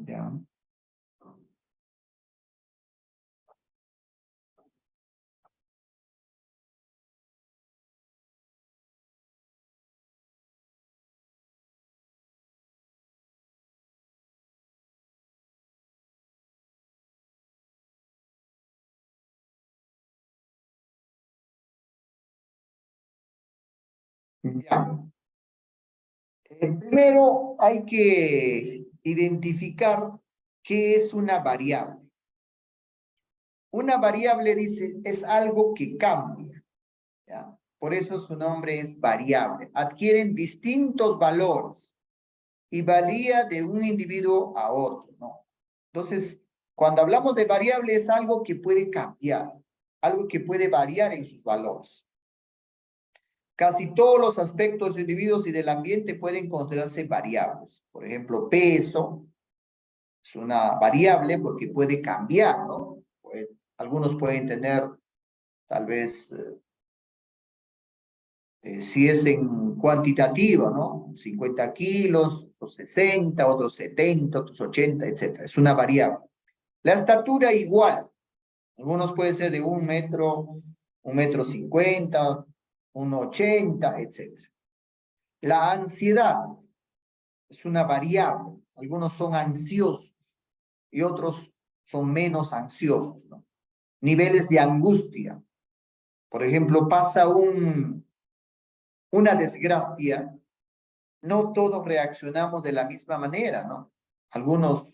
Ya. Ya. Primero hay que identificar qué es una variable. Una variable, dice, es algo que cambia, ¿ya? Por eso su nombre es variable. Adquieren distintos valores y varía de un individuo a otro, ¿no? Entonces, cuando hablamos de variable es algo que puede cambiar, algo que puede variar en sus valores. Casi todos los aspectos de individuos y del ambiente pueden considerarse variables. Por ejemplo, peso es una variable porque puede cambiar, ¿no? Algunos pueden tener, tal vez, si es en cuantitativa, ¿no? 50 kilos, otros 60, otros 70, otros 80, etc. Es una variable. La estatura igual. Algunos pueden ser de 1 metro 50, 1,80, etc. La ansiedad es una variable. Algunos son ansiosos y otros son menos ansiosos, ¿no? Niveles de angustia. Por ejemplo, pasa una desgracia, no todos reaccionamos de la misma manera, ¿no? Algunos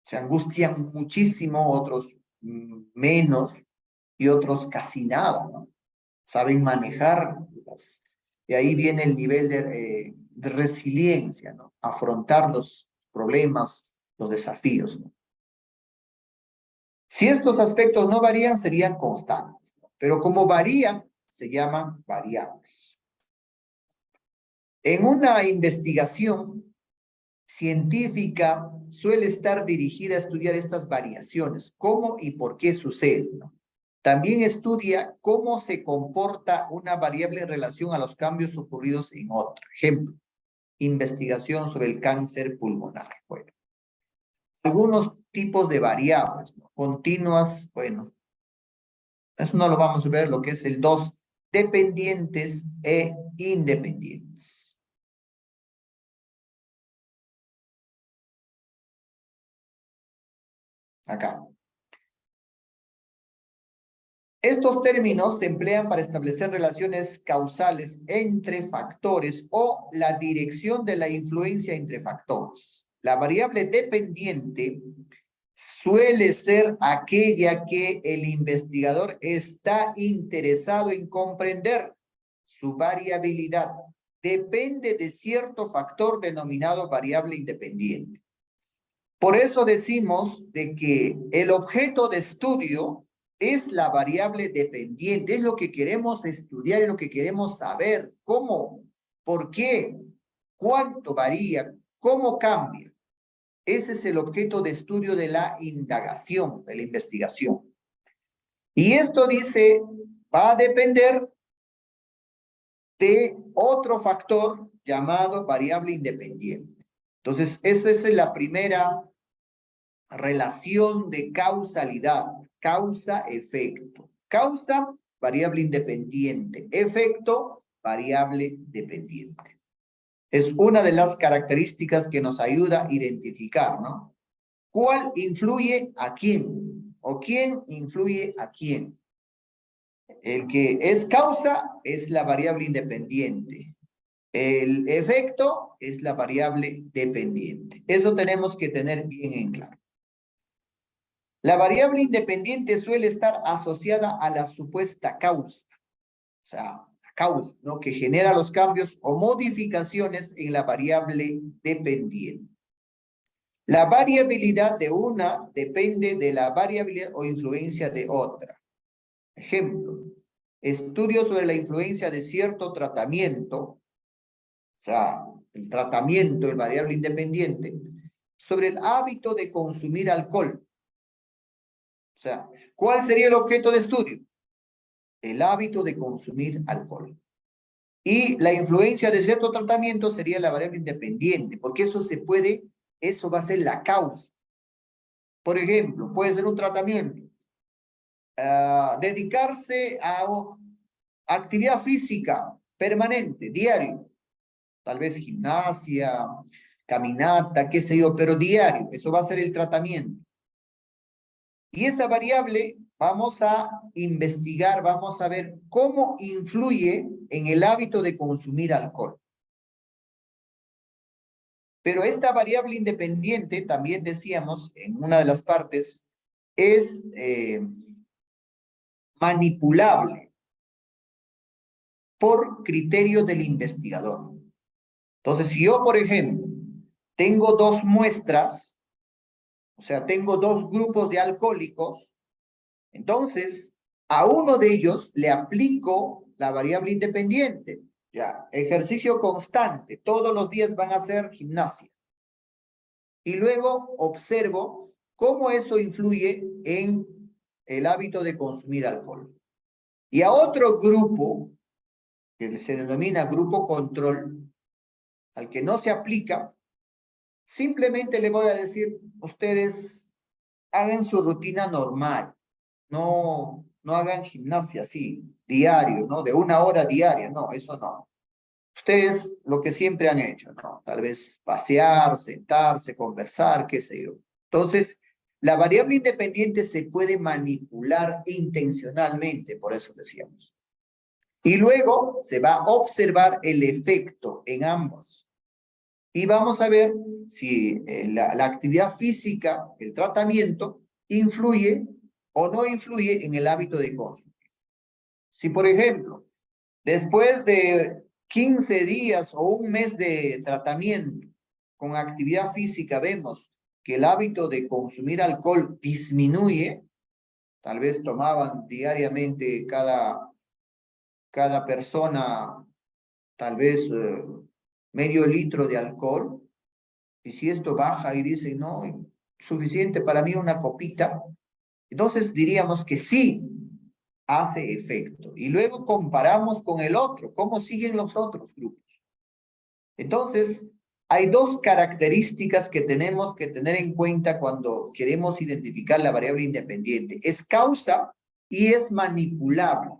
se angustian muchísimo, otros menos y otros casi nada, ¿no? Saben manejarlas. Y ahí viene el nivel de resiliencia, ¿no? Afrontar los problemas, los desafíos, ¿no? Si estos aspectos no varían, serían constantes, ¿no? Pero como varían, se llaman variables. En una investigación científica suele estar dirigida a estudiar estas variaciones, cómo y por qué suceden, ¿no? También estudia cómo se comporta una variable en relación a los cambios ocurridos en otra. Ejemplo, investigación sobre el cáncer pulmonar. Bueno, algunos tipos de variables, ¿no? Continuas, bueno, eso no lo vamos a ver, lo que es el 2, dependientes e independientes. Acá. Estos términos se emplean para establecer relaciones causales entre factores o la dirección de la influencia entre factores. La variable dependiente suele ser aquella que el investigador está interesado en comprender. Su variabilidad depende de cierto factor denominado variable independiente. Por eso decimos de que el objeto de estudio es la variable dependiente, es lo que queremos estudiar, es lo que queremos saber. ¿Cómo? ¿Por qué? ¿Cuánto varía? ¿Cómo cambia? Ese es el objeto de estudio de la indagación, de la investigación. Y esto dice, va a depender de otro factor llamado variable independiente. Entonces, esa es la primera relación de causalidad, causa-efecto. Causa, variable independiente. Efecto, variable dependiente. Es una de las características que nos ayuda a identificar, ¿no? ¿Cuál influye a quién? ¿O quién influye a quién? El que es causa es la variable independiente. El efecto es la variable dependiente. Eso tenemos que tener bien en claro. La variable independiente suele estar asociada a la supuesta causa. O sea, la causa, ¿no? Que genera los cambios o modificaciones en la variable dependiente. La variabilidad de una depende de la variabilidad o influencia de otra. Ejemplo, estudios sobre la influencia de cierto tratamiento, o sea, el tratamiento, el variable independiente, sobre el hábito de consumir alcohol. O sea, ¿cuál sería el objeto de estudio? El hábito de consumir alcohol. Y la influencia de cierto tratamiento sería la variable independiente, porque eso se puede, eso va a ser la causa. Por ejemplo, puede ser un tratamiento. Dedicarse a actividad física permanente, diario. Tal vez gimnasia, caminata, qué sé yo, pero diario. Eso va a ser el tratamiento. Y esa variable vamos a investigar, vamos a ver cómo influye en el hábito de consumir alcohol. Pero esta variable independiente, también decíamos en una de las partes, es manipulable por criterio del investigador. Entonces, si yo, por ejemplo, tengo dos muestras, o sea, tengo dos grupos de alcohólicos, entonces a uno de ellos le aplico la variable independiente. Ya, ejercicio constante, todos los días van a hacer gimnasia. Y luego observo cómo eso influye en el hábito de consumir alcohol. Y a otro grupo, que se denomina grupo control, al que no se aplica, simplemente le voy a decir, ustedes hagan su rutina normal, no hagan gimnasia así, diario, ¿no? De 1 hora diaria, no, eso no. Ustedes lo que siempre han hecho, ¿no? Tal vez pasear, sentarse, conversar, qué sé yo. Entonces, la variable independiente se puede manipular intencionalmente, por eso decíamos. Y luego se va a observar el efecto en ambos. Y vamos a ver si la actividad física, el tratamiento, influye o no influye en el hábito de consumo. Si, por ejemplo, después de 15 días o un mes de tratamiento con actividad física vemos que el hábito de consumir alcohol disminuye, tal vez tomaban diariamente cada persona tal vez medio litro de alcohol, y si esto baja y dice, no, suficiente para mí una copita, entonces diríamos que sí hace efecto. Y luego comparamos con el otro, cómo siguen los otros grupos. Entonces, hay dos características que tenemos que tener en cuenta cuando queremos identificar la variable independiente. Es causa y es manipulable.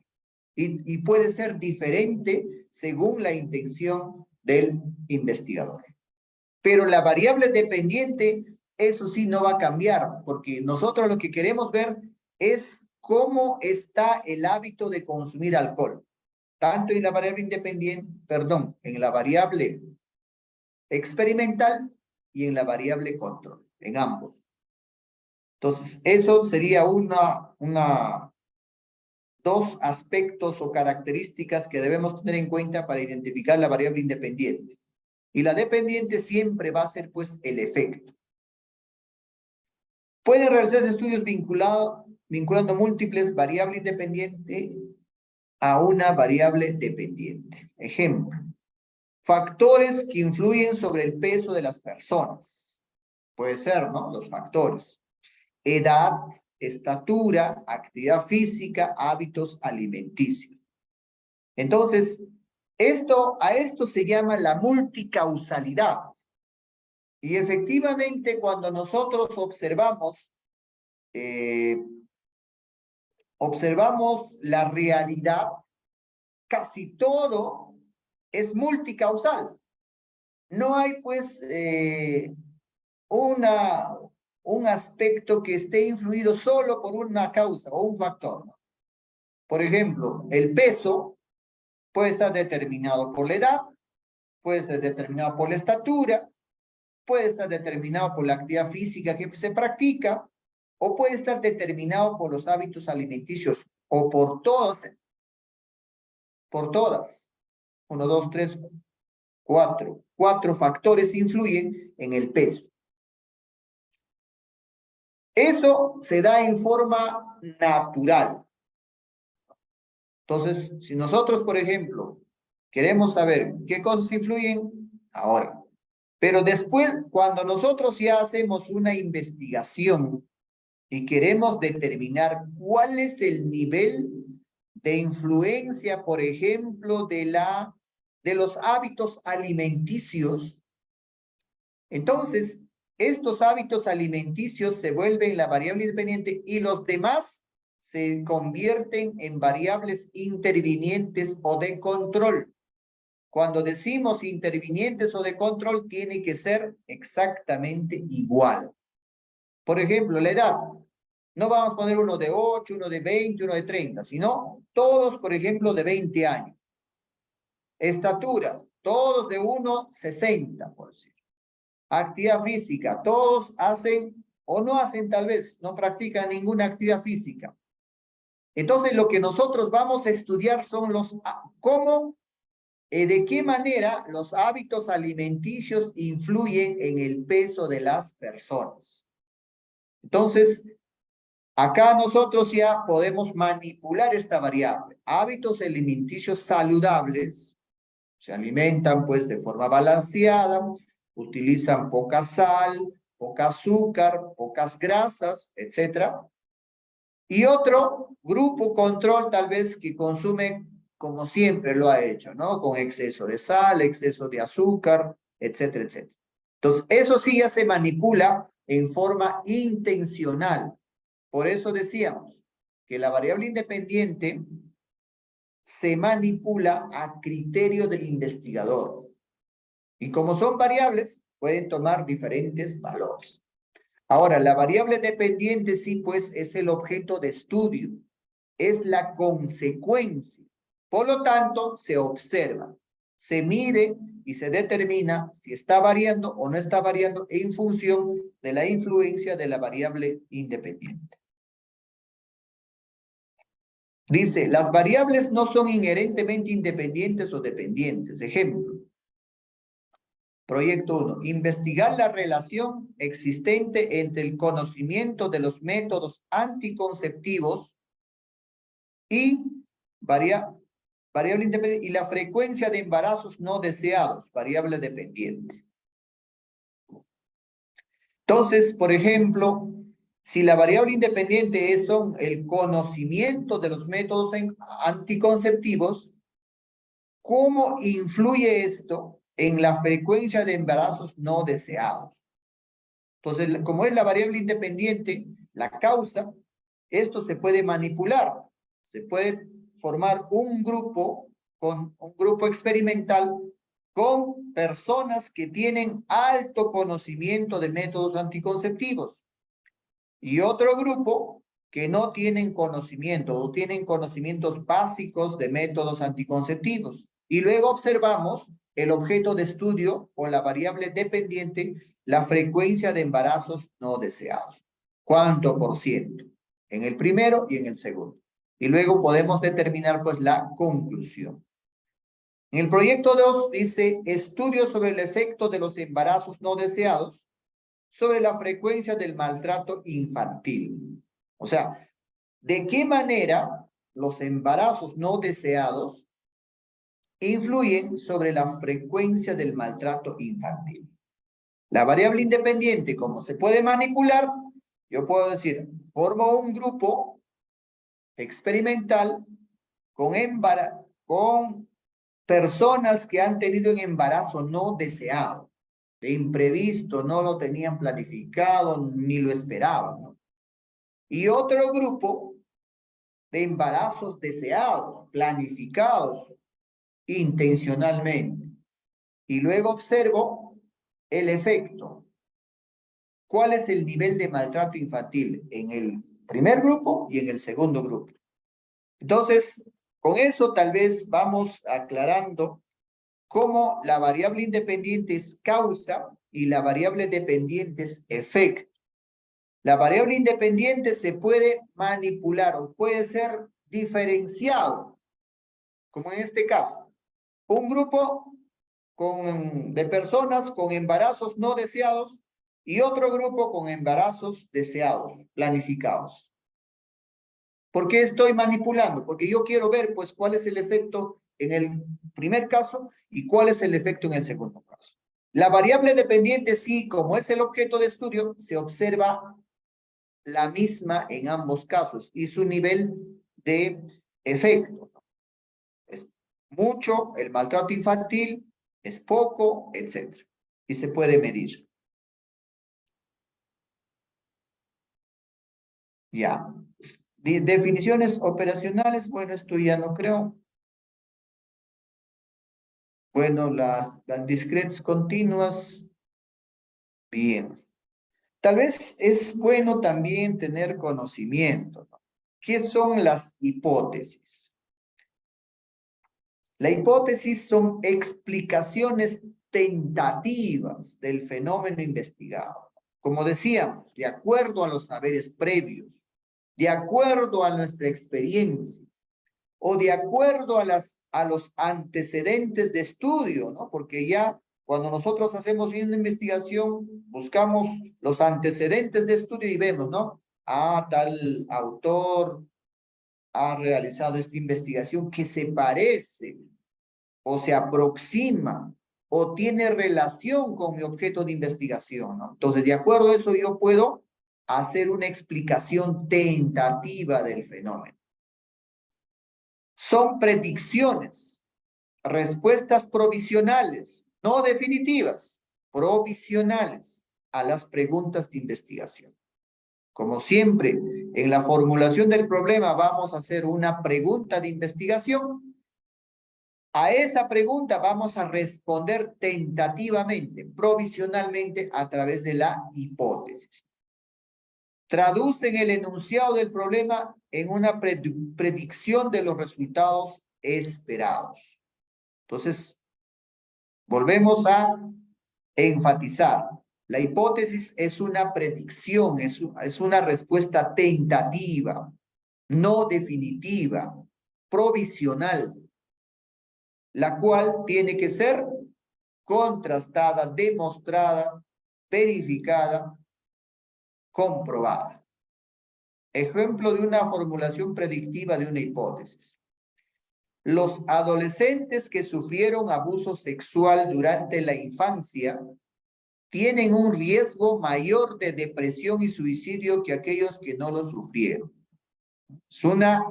Y puede ser diferente según la intención del investigador. Pero la variable dependiente, eso sí no va a cambiar, porque nosotros lo que queremos ver es cómo está el hábito de consumir alcohol, tanto en la variable independiente, perdón, en la variable experimental y en la variable control, en ambos. Entonces, eso sería dos aspectos o características que debemos tener en cuenta para identificar la variable independiente. Y la dependiente siempre va a ser, pues, el efecto. Pueden realizarse estudios vinculando múltiples variables independientes a una variable dependiente. Ejemplo, factores que influyen sobre el peso de las personas. Puede ser, ¿no? Los factores. Edad, estatura, actividad física, hábitos alimenticios. Entonces, a esto se llama la multicausalidad. Y efectivamente, cuando nosotros observamos la realidad, casi todo es multicausal. No hay, pues, un aspecto que esté influido solo por una causa o un factor, ¿no? Por ejemplo, el peso puede estar determinado por la edad, puede estar determinado por la estatura, puede estar determinado por la actividad física que se practica, o puede estar determinado por los hábitos alimenticios, o por todas. 1, 2, 3, 4. 4 factores influyen en el peso. Eso se da en forma natural. Entonces, si nosotros, por ejemplo, queremos saber qué cosas influyen, ahora. Pero después, cuando nosotros ya hacemos una investigación y queremos determinar cuál es el nivel de influencia, por ejemplo, de los hábitos alimenticios, entonces estos hábitos alimenticios se vuelven la variable independiente y los demás se convierten en variables intervinientes o de control. Cuando decimos intervinientes o de control, tiene que ser exactamente igual. Por ejemplo, la edad. No vamos a poner uno de 8, uno de 20, uno de 30, sino todos, por ejemplo, de 20 años. Estatura, todos de 1,60, por decir. Actividad física, todos hacen o no hacen tal vez, no practican ninguna actividad física. Entonces, lo que nosotros vamos a estudiar son de qué manera los hábitos alimenticios influyen en el peso de las personas. Entonces, acá nosotros ya podemos manipular esta variable. Hábitos alimenticios saludables, se alimentan pues de forma balanceada, utilizan poca sal, poca azúcar, pocas grasas, etc. Y otro grupo control tal vez que consume como siempre lo ha hecho, ¿no? Con exceso de sal, exceso de azúcar, etcétera, etcétera. Entonces, eso sí ya se manipula en forma intencional. Por eso decíamos que la variable independiente se manipula a criterio del investigador. Y como son variables, pueden tomar diferentes valores. Ahora, la variable dependiente sí, pues, es el objeto de estudio. Es la consecuencia. Por lo tanto, se observa, se mide y se determina si está variando o no está variando en función de la influencia de la variable independiente. Dice, las variables no son inherentemente independientes o dependientes. Ejemplo, proyecto 1. Investigar la relación existente entre el conocimiento de los métodos anticonceptivos y variable independiente y la frecuencia de embarazos no deseados, variable dependiente. Entonces, por ejemplo, si la variable independiente son el conocimiento de los métodos anticonceptivos, ¿cómo influye esto en la frecuencia de embarazos no deseados? Entonces, como es la variable independiente, la causa, esto se puede manipular. Se puede formar un grupo experimental con personas que tienen alto conocimiento de métodos anticonceptivos y otro grupo que no tienen conocimiento o tienen conocimientos básicos de métodos anticonceptivos. Y luego observamos el objeto de estudio o la variable dependiente, la frecuencia de embarazos no deseados. ¿Cuánto por ciento? En el primero y en el segundo. Y luego podemos determinar pues la conclusión. En el proyecto 2 dice estudio sobre el efecto de los embarazos no deseados sobre la frecuencia del maltrato infantil. O sea, ¿de qué manera los embarazos no deseados influyen sobre la frecuencia del maltrato infantil? La variable independiente, como se puede manipular, yo puedo decir, formo un grupo experimental con personas que han tenido un embarazo no deseado, de imprevisto, no lo tenían planificado, ni lo esperaban, ¿no? Y otro grupo de embarazos deseados, planificados intencionalmente. Y luego observo el efecto. ¿Cuál es el nivel de maltrato infantil en el primer grupo y en el segundo grupo? Entonces, con eso tal vez vamos aclarando cómo la variable independiente es causa y la variable dependiente es efecto. La variable independiente se puede manipular o puede ser diferenciado, como en este caso. Un grupo de personas con embarazos no deseados y otro grupo con embarazos deseados, planificados. ¿Por qué estoy manipulando? Porque yo quiero ver, pues, cuál es el efecto en el primer caso y cuál es el efecto en el segundo caso. La variable dependiente, sí, como es el objeto de estudio, se observa la misma en ambos casos y su nivel de efecto. Es mucho el maltrato infantil, es poco, etc. Y se puede medir. Ya. Definiciones operacionales, bueno, esto ya no creo. Bueno, las discretas continuas, bien. Tal vez es bueno también tener conocimiento, ¿no? ¿Qué son las hipótesis? La hipótesis son explicaciones tentativas del fenómeno investigado. Como decíamos, de acuerdo a los saberes previos, de acuerdo a nuestra experiencia, o de acuerdo a los antecedentes de estudio, ¿no? Porque ya cuando nosotros hacemos una investigación, buscamos los antecedentes de estudio y vemos, ¿no? Ah, tal autor ha realizado esta investigación que se parece o se aproxima o tiene relación con mi objeto de investigación, ¿no? Entonces, de acuerdo a eso, yo puedo hacer una explicación tentativa del fenómeno. Son predicciones, respuestas provisionales, no definitivas, provisionales a las preguntas de investigación. Como siempre, en la formulación del problema vamos a hacer una pregunta de investigación. A esa pregunta vamos a responder tentativamente, provisionalmente, a través de la hipótesis. Traducen el enunciado del problema en una predicción de los resultados esperados. Entonces, Volvemos a enfatizar. La hipótesis es una predicción, es una respuesta tentativa, no definitiva, provisional, la cual tiene que ser contrastada, demostrada, verificada, comprobada. Ejemplo de una formulación predictiva de una hipótesis. Los adolescentes que sufrieron abuso sexual durante la infancia tienen un riesgo mayor de depresión y suicidio que aquellos que no lo sufrieron. Es una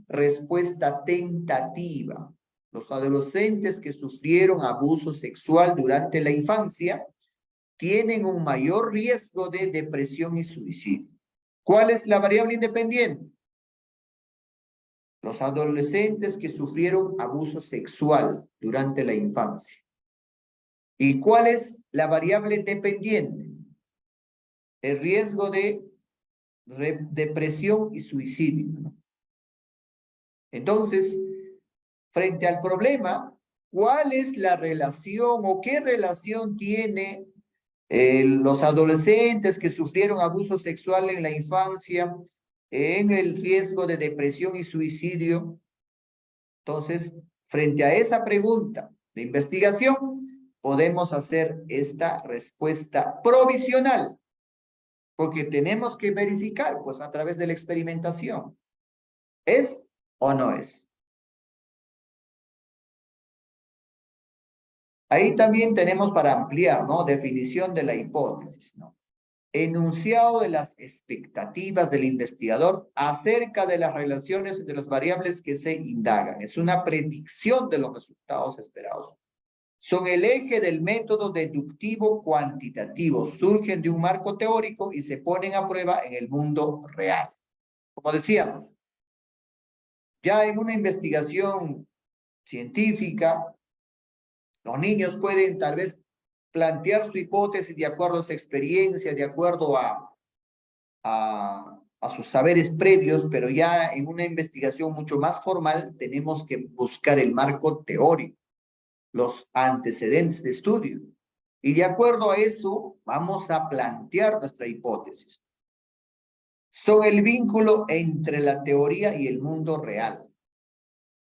respuesta tentativa. Los adolescentes que sufrieron abuso sexual durante la infancia tienen un mayor riesgo de depresión y suicidio. ¿Cuál es la variable independiente? Los adolescentes que sufrieron abuso sexual durante la infancia. ¿Y cuál es la variable dependiente? El riesgo de depresión y suicidio, ¿no? Entonces, frente al problema, ¿cuál es la relación o qué relación tiene los adolescentes que sufrieron abuso sexual en la infancia en el riesgo de depresión y suicidio? Entonces, frente a esa pregunta de investigación, podemos hacer esta respuesta provisional, porque tenemos que verificar, pues, a través de la experimentación. ¿Es o no es? Ahí también tenemos para ampliar, ¿no? Definición de la hipótesis, ¿no? Enunciado de las expectativas del investigador acerca de las relaciones entre las variables que se indagan. Es una predicción de los resultados esperados. Son el eje del método deductivo cuantitativo. Surgen de un marco teórico y se ponen a prueba en el mundo real. Como decíamos, ya en una investigación científica, los niños pueden tal vez plantear su hipótesis de acuerdo a su experiencia, de acuerdo a sus saberes previos, pero ya en una investigación mucho más formal tenemos que buscar el marco teórico, los antecedentes de estudio. Y de acuerdo a eso vamos a plantear nuestra hipótesis. Son el vínculo entre la teoría y el mundo real.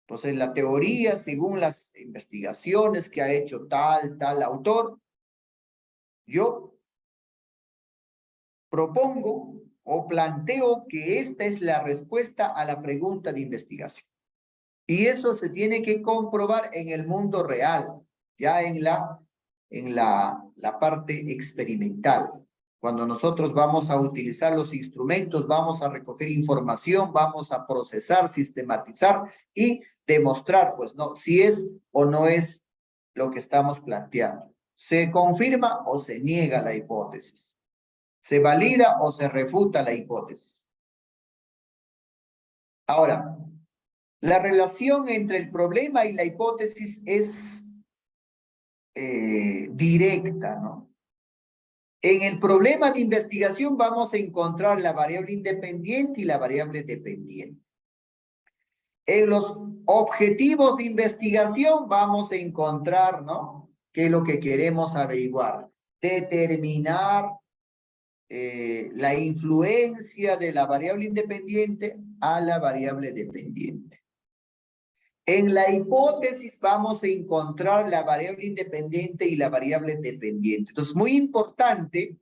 Entonces, la teoría, según las investigaciones que ha hecho tal autor, yo propongo o planteo que esta es la respuesta a la pregunta de investigación. Y eso se tiene que comprobar en el mundo real, ya en la parte experimental. Cuando nosotros vamos a utilizar los instrumentos, vamos a recoger información, vamos a procesar, sistematizar y demostrar, pues, no, si es o no es lo que estamos planteando. ¿Se confirma o se niega la hipótesis? ¿Se valida o se refuta la hipótesis? Ahora, la relación entre el problema y la hipótesis es directa, ¿no? En el problema de investigación vamos a encontrar la variable independiente y la variable dependiente. En los objetivos de investigación vamos a encontrar, ¿no?, qué es lo que queremos averiguar. Determinar la influencia de la variable independiente a la variable dependiente. En la hipótesis vamos a encontrar la variable independiente y la variable dependiente. Entonces, muy importante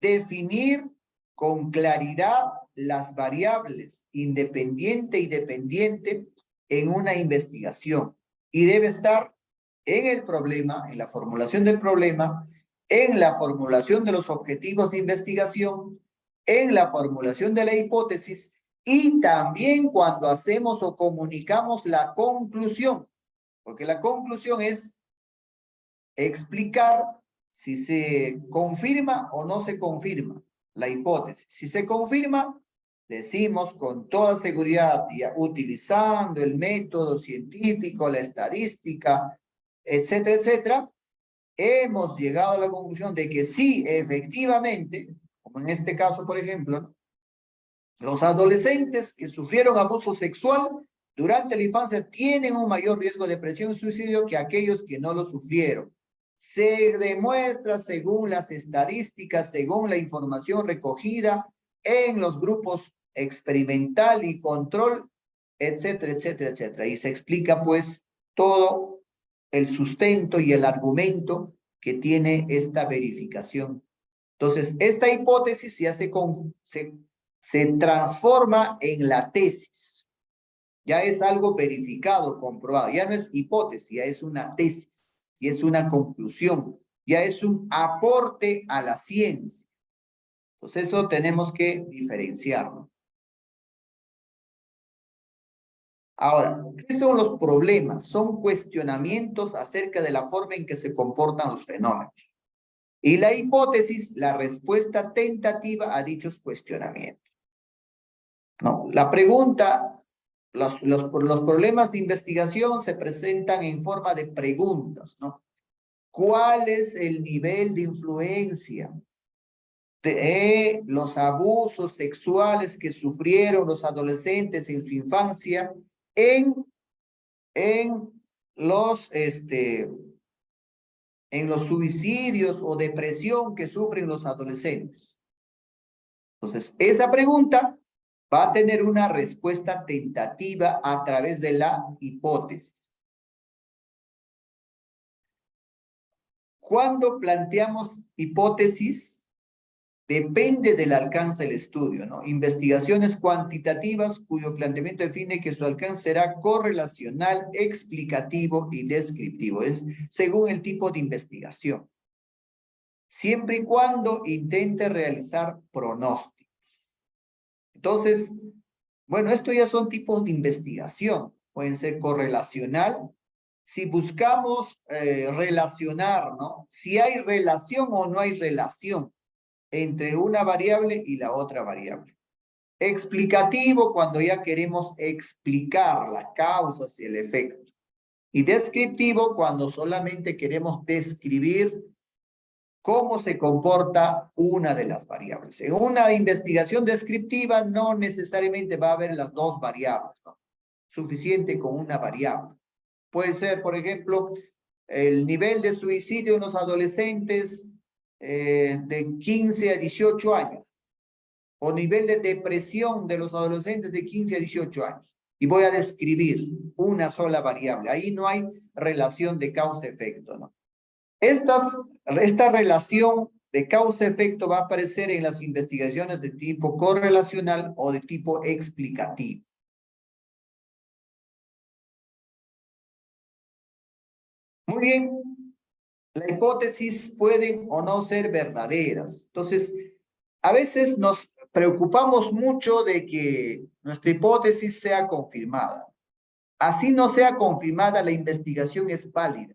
definir con claridad las variables independiente y dependiente en una investigación. Y debe estar en el problema, en la formulación del problema, en la formulación de los objetivos de investigación, en la formulación de la hipótesis y también cuando hacemos o comunicamos la conclusión, porque la conclusión es explicar si se confirma o no se confirma la hipótesis. Si se confirma, decimos con toda seguridad, y utilizando el método científico, la estadística, etcétera, etcétera, hemos llegado a la conclusión de que sí, efectivamente, como en este caso, por ejemplo, los adolescentes que sufrieron abuso sexual durante la infancia tienen un mayor riesgo de depresión y suicidio que aquellos que no lo sufrieron. se demuestra según las estadísticas, según la información recogida en los grupos experimental y control, etcétera, etcétera, etcétera. Y se explica pues todo el sustento y el argumento que tiene esta verificación. Entonces, esta hipótesis ya se transforma en la tesis. Ya es algo verificado, comprobado. Ya no es hipótesis, ya es una tesis, ya es una conclusión, ya es un aporte a la ciencia. Entonces, eso tenemos que diferenciarlo. Ahora, ¿qué son los problemas? Son cuestionamientos acerca de la forma en que se comportan los fenómenos. Y la hipótesis, la respuesta tentativa a dichos cuestionamientos. No, la pregunta, los problemas de investigación se presentan en forma de preguntas, ¿no? ¿Cuál es el nivel de influencia de los abusos sexuales que sufrieron los adolescentes en su infancia en los suicidios o depresión que sufren los adolescentes? Entonces, esa pregunta va a tener una respuesta tentativa a través de la hipótesis. Cuando planteamos hipótesis, depende del alcance del estudio, ¿no? Investigaciones cuantitativas cuyo planteamiento define que su alcance será correlacional, explicativo y descriptivo. Es según el tipo de investigación. Siempre y cuando intente realizar pronósticos. Entonces, bueno, esto ya son tipos de investigación. Pueden ser correlacional. Si buscamos relacionar, ¿no? Si hay relación o no hay relación entre una variable y la otra variable. Explicativo, cuando ya queremos explicar las causas y el efecto. Y descriptivo, cuando solamente queremos describir cómo se comporta una de las variables. En una investigación descriptiva no necesariamente va a haber las dos variables, ¿no? Suficiente con una variable. Puede ser, por ejemplo, el nivel de suicidio en los adolescentes de 15 a 18 años, o nivel de depresión de los adolescentes de 15 a 18 años. Y voy a describir una sola variable. Ahí no hay relación de causa-efecto, ¿no? Esta relación de causa-efecto va a aparecer en las investigaciones de tipo correlacional o de tipo explicativo. Muy bien, las hipótesis pueden o no ser verdaderas. Entonces, a veces nos preocupamos mucho de que nuestra hipótesis sea confirmada. Así no sea confirmada, la investigación es válida,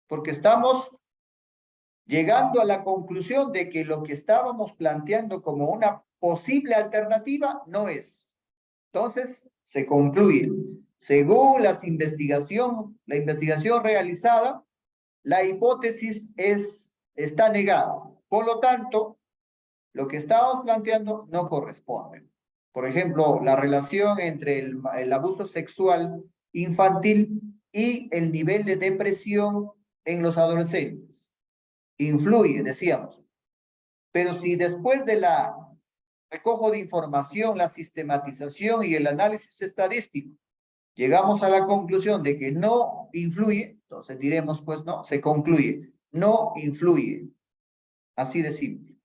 porque estamos llegando a la conclusión de que lo que estábamos planteando como una posible alternativa no es. Entonces, se concluye. Según la investigación realizada, la hipótesis está negada. Por lo tanto, lo que estamos planteando no corresponde. Por ejemplo, la relación entre el abuso sexual infantil y el nivel de depresión en los adolescentes. Influye, decíamos. Pero si después de la recojo de información, la sistematización y el análisis estadístico, llegamos a la conclusión de que no influye, entonces diremos, pues no, se concluye, no influye. Así de simple.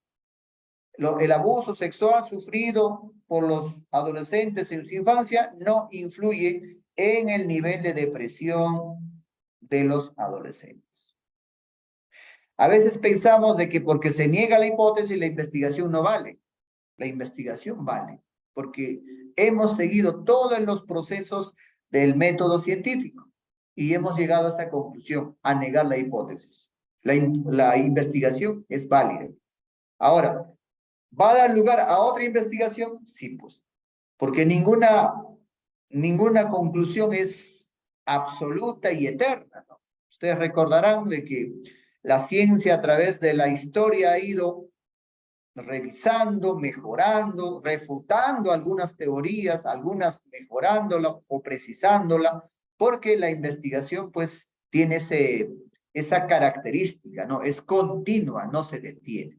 El abuso sexual sufrido por los adolescentes en su infancia no influye en el nivel de depresión de los adolescentes. A veces pensamos de que porque se niega la hipótesis, la investigación no vale. La investigación vale, porque hemos seguido todos los procesos del método científico y hemos llegado a esa conclusión, a negar la hipótesis. La investigación es válida. Ahora, ¿va a dar lugar a otra investigación? Sí, pues, porque ninguna conclusión es absoluta y eterna, ¿no? Ustedes recordarán de que la ciencia a través de la historia ha ido revisando, mejorando, refutando algunas teorías, algunas mejorándola o precisándola, porque la investigación pues tiene esa característica, ¿no? Es continua, no se detiene.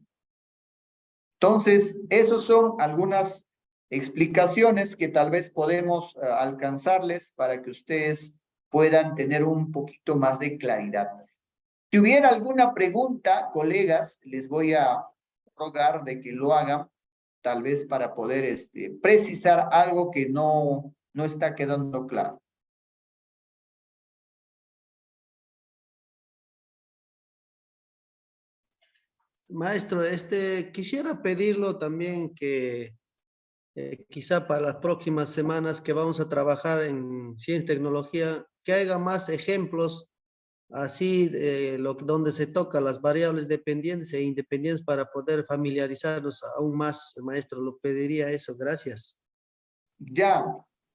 Entonces, esos son algunas explicaciones que tal vez podemos alcanzarles para que ustedes puedan tener un poquito más de claridad. Si hubiera alguna pregunta, colegas, les voy a rogar de que lo hagan, tal vez para poder precisar algo que no está quedando claro. Maestro, quisiera pedirlo también que quizá para las próximas semanas que vamos a trabajar en ciencia y tecnología, que haya más ejemplos así donde se toca las variables dependientes e independientes para poder familiarizarnos aún más, maestro. Lo pediría eso, gracias. Ya,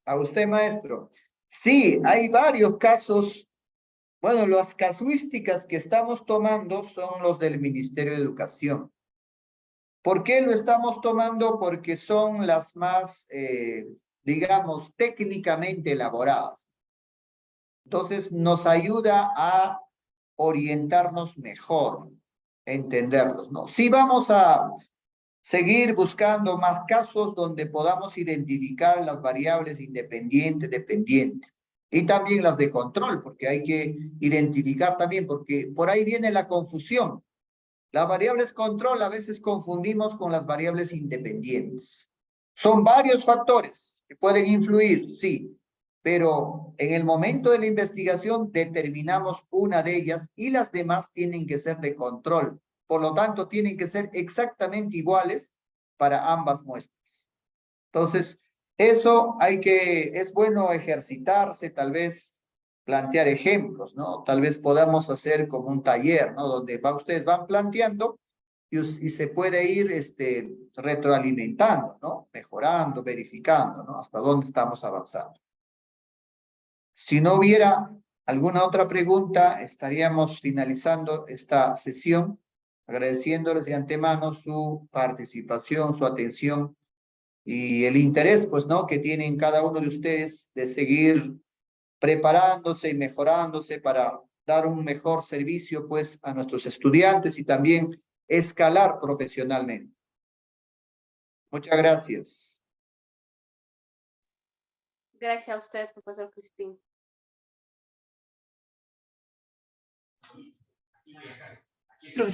a usted, maestro. Sí, hay varios casos. Bueno, las casuísticas que estamos tomando son los del Ministerio de Educación. ¿Por qué lo estamos tomando? Porque son las más, digamos, técnicamente elaboradas. Entonces, nos ayuda a orientarnos mejor, entenderlos, ¿no? Sí vamos a seguir buscando más casos donde podamos identificar las variables independientes, dependientes, y también las de control, porque hay que identificar también, porque por ahí viene la confusión. Las variables control a veces confundimos con las variables independientes. Son varios factores que pueden influir, sí, pero en el momento de la investigación determinamos una de ellas y las demás tienen que ser de control. Por lo tanto, tienen que ser exactamente iguales para ambas muestras. Entonces, eso es bueno ejercitarse, tal vez plantear ejemplos, ¿no? Tal vez podamos hacer como un taller, ¿no? Donde ustedes van planteando y se puede ir retroalimentando, ¿no? Mejorando, verificando, ¿no? Hasta dónde estamos avanzando. Si no hubiera alguna otra pregunta, estaríamos finalizando esta sesión, agradeciéndoles de antemano su participación, su atención y el interés, pues, ¿no? Que tienen cada uno de ustedes de seguir preparándose y mejorándose para dar un mejor servicio, pues, a nuestros estudiantes y también escalar profesionalmente. Muchas gracias. Gracias a usted, profesor Crispín.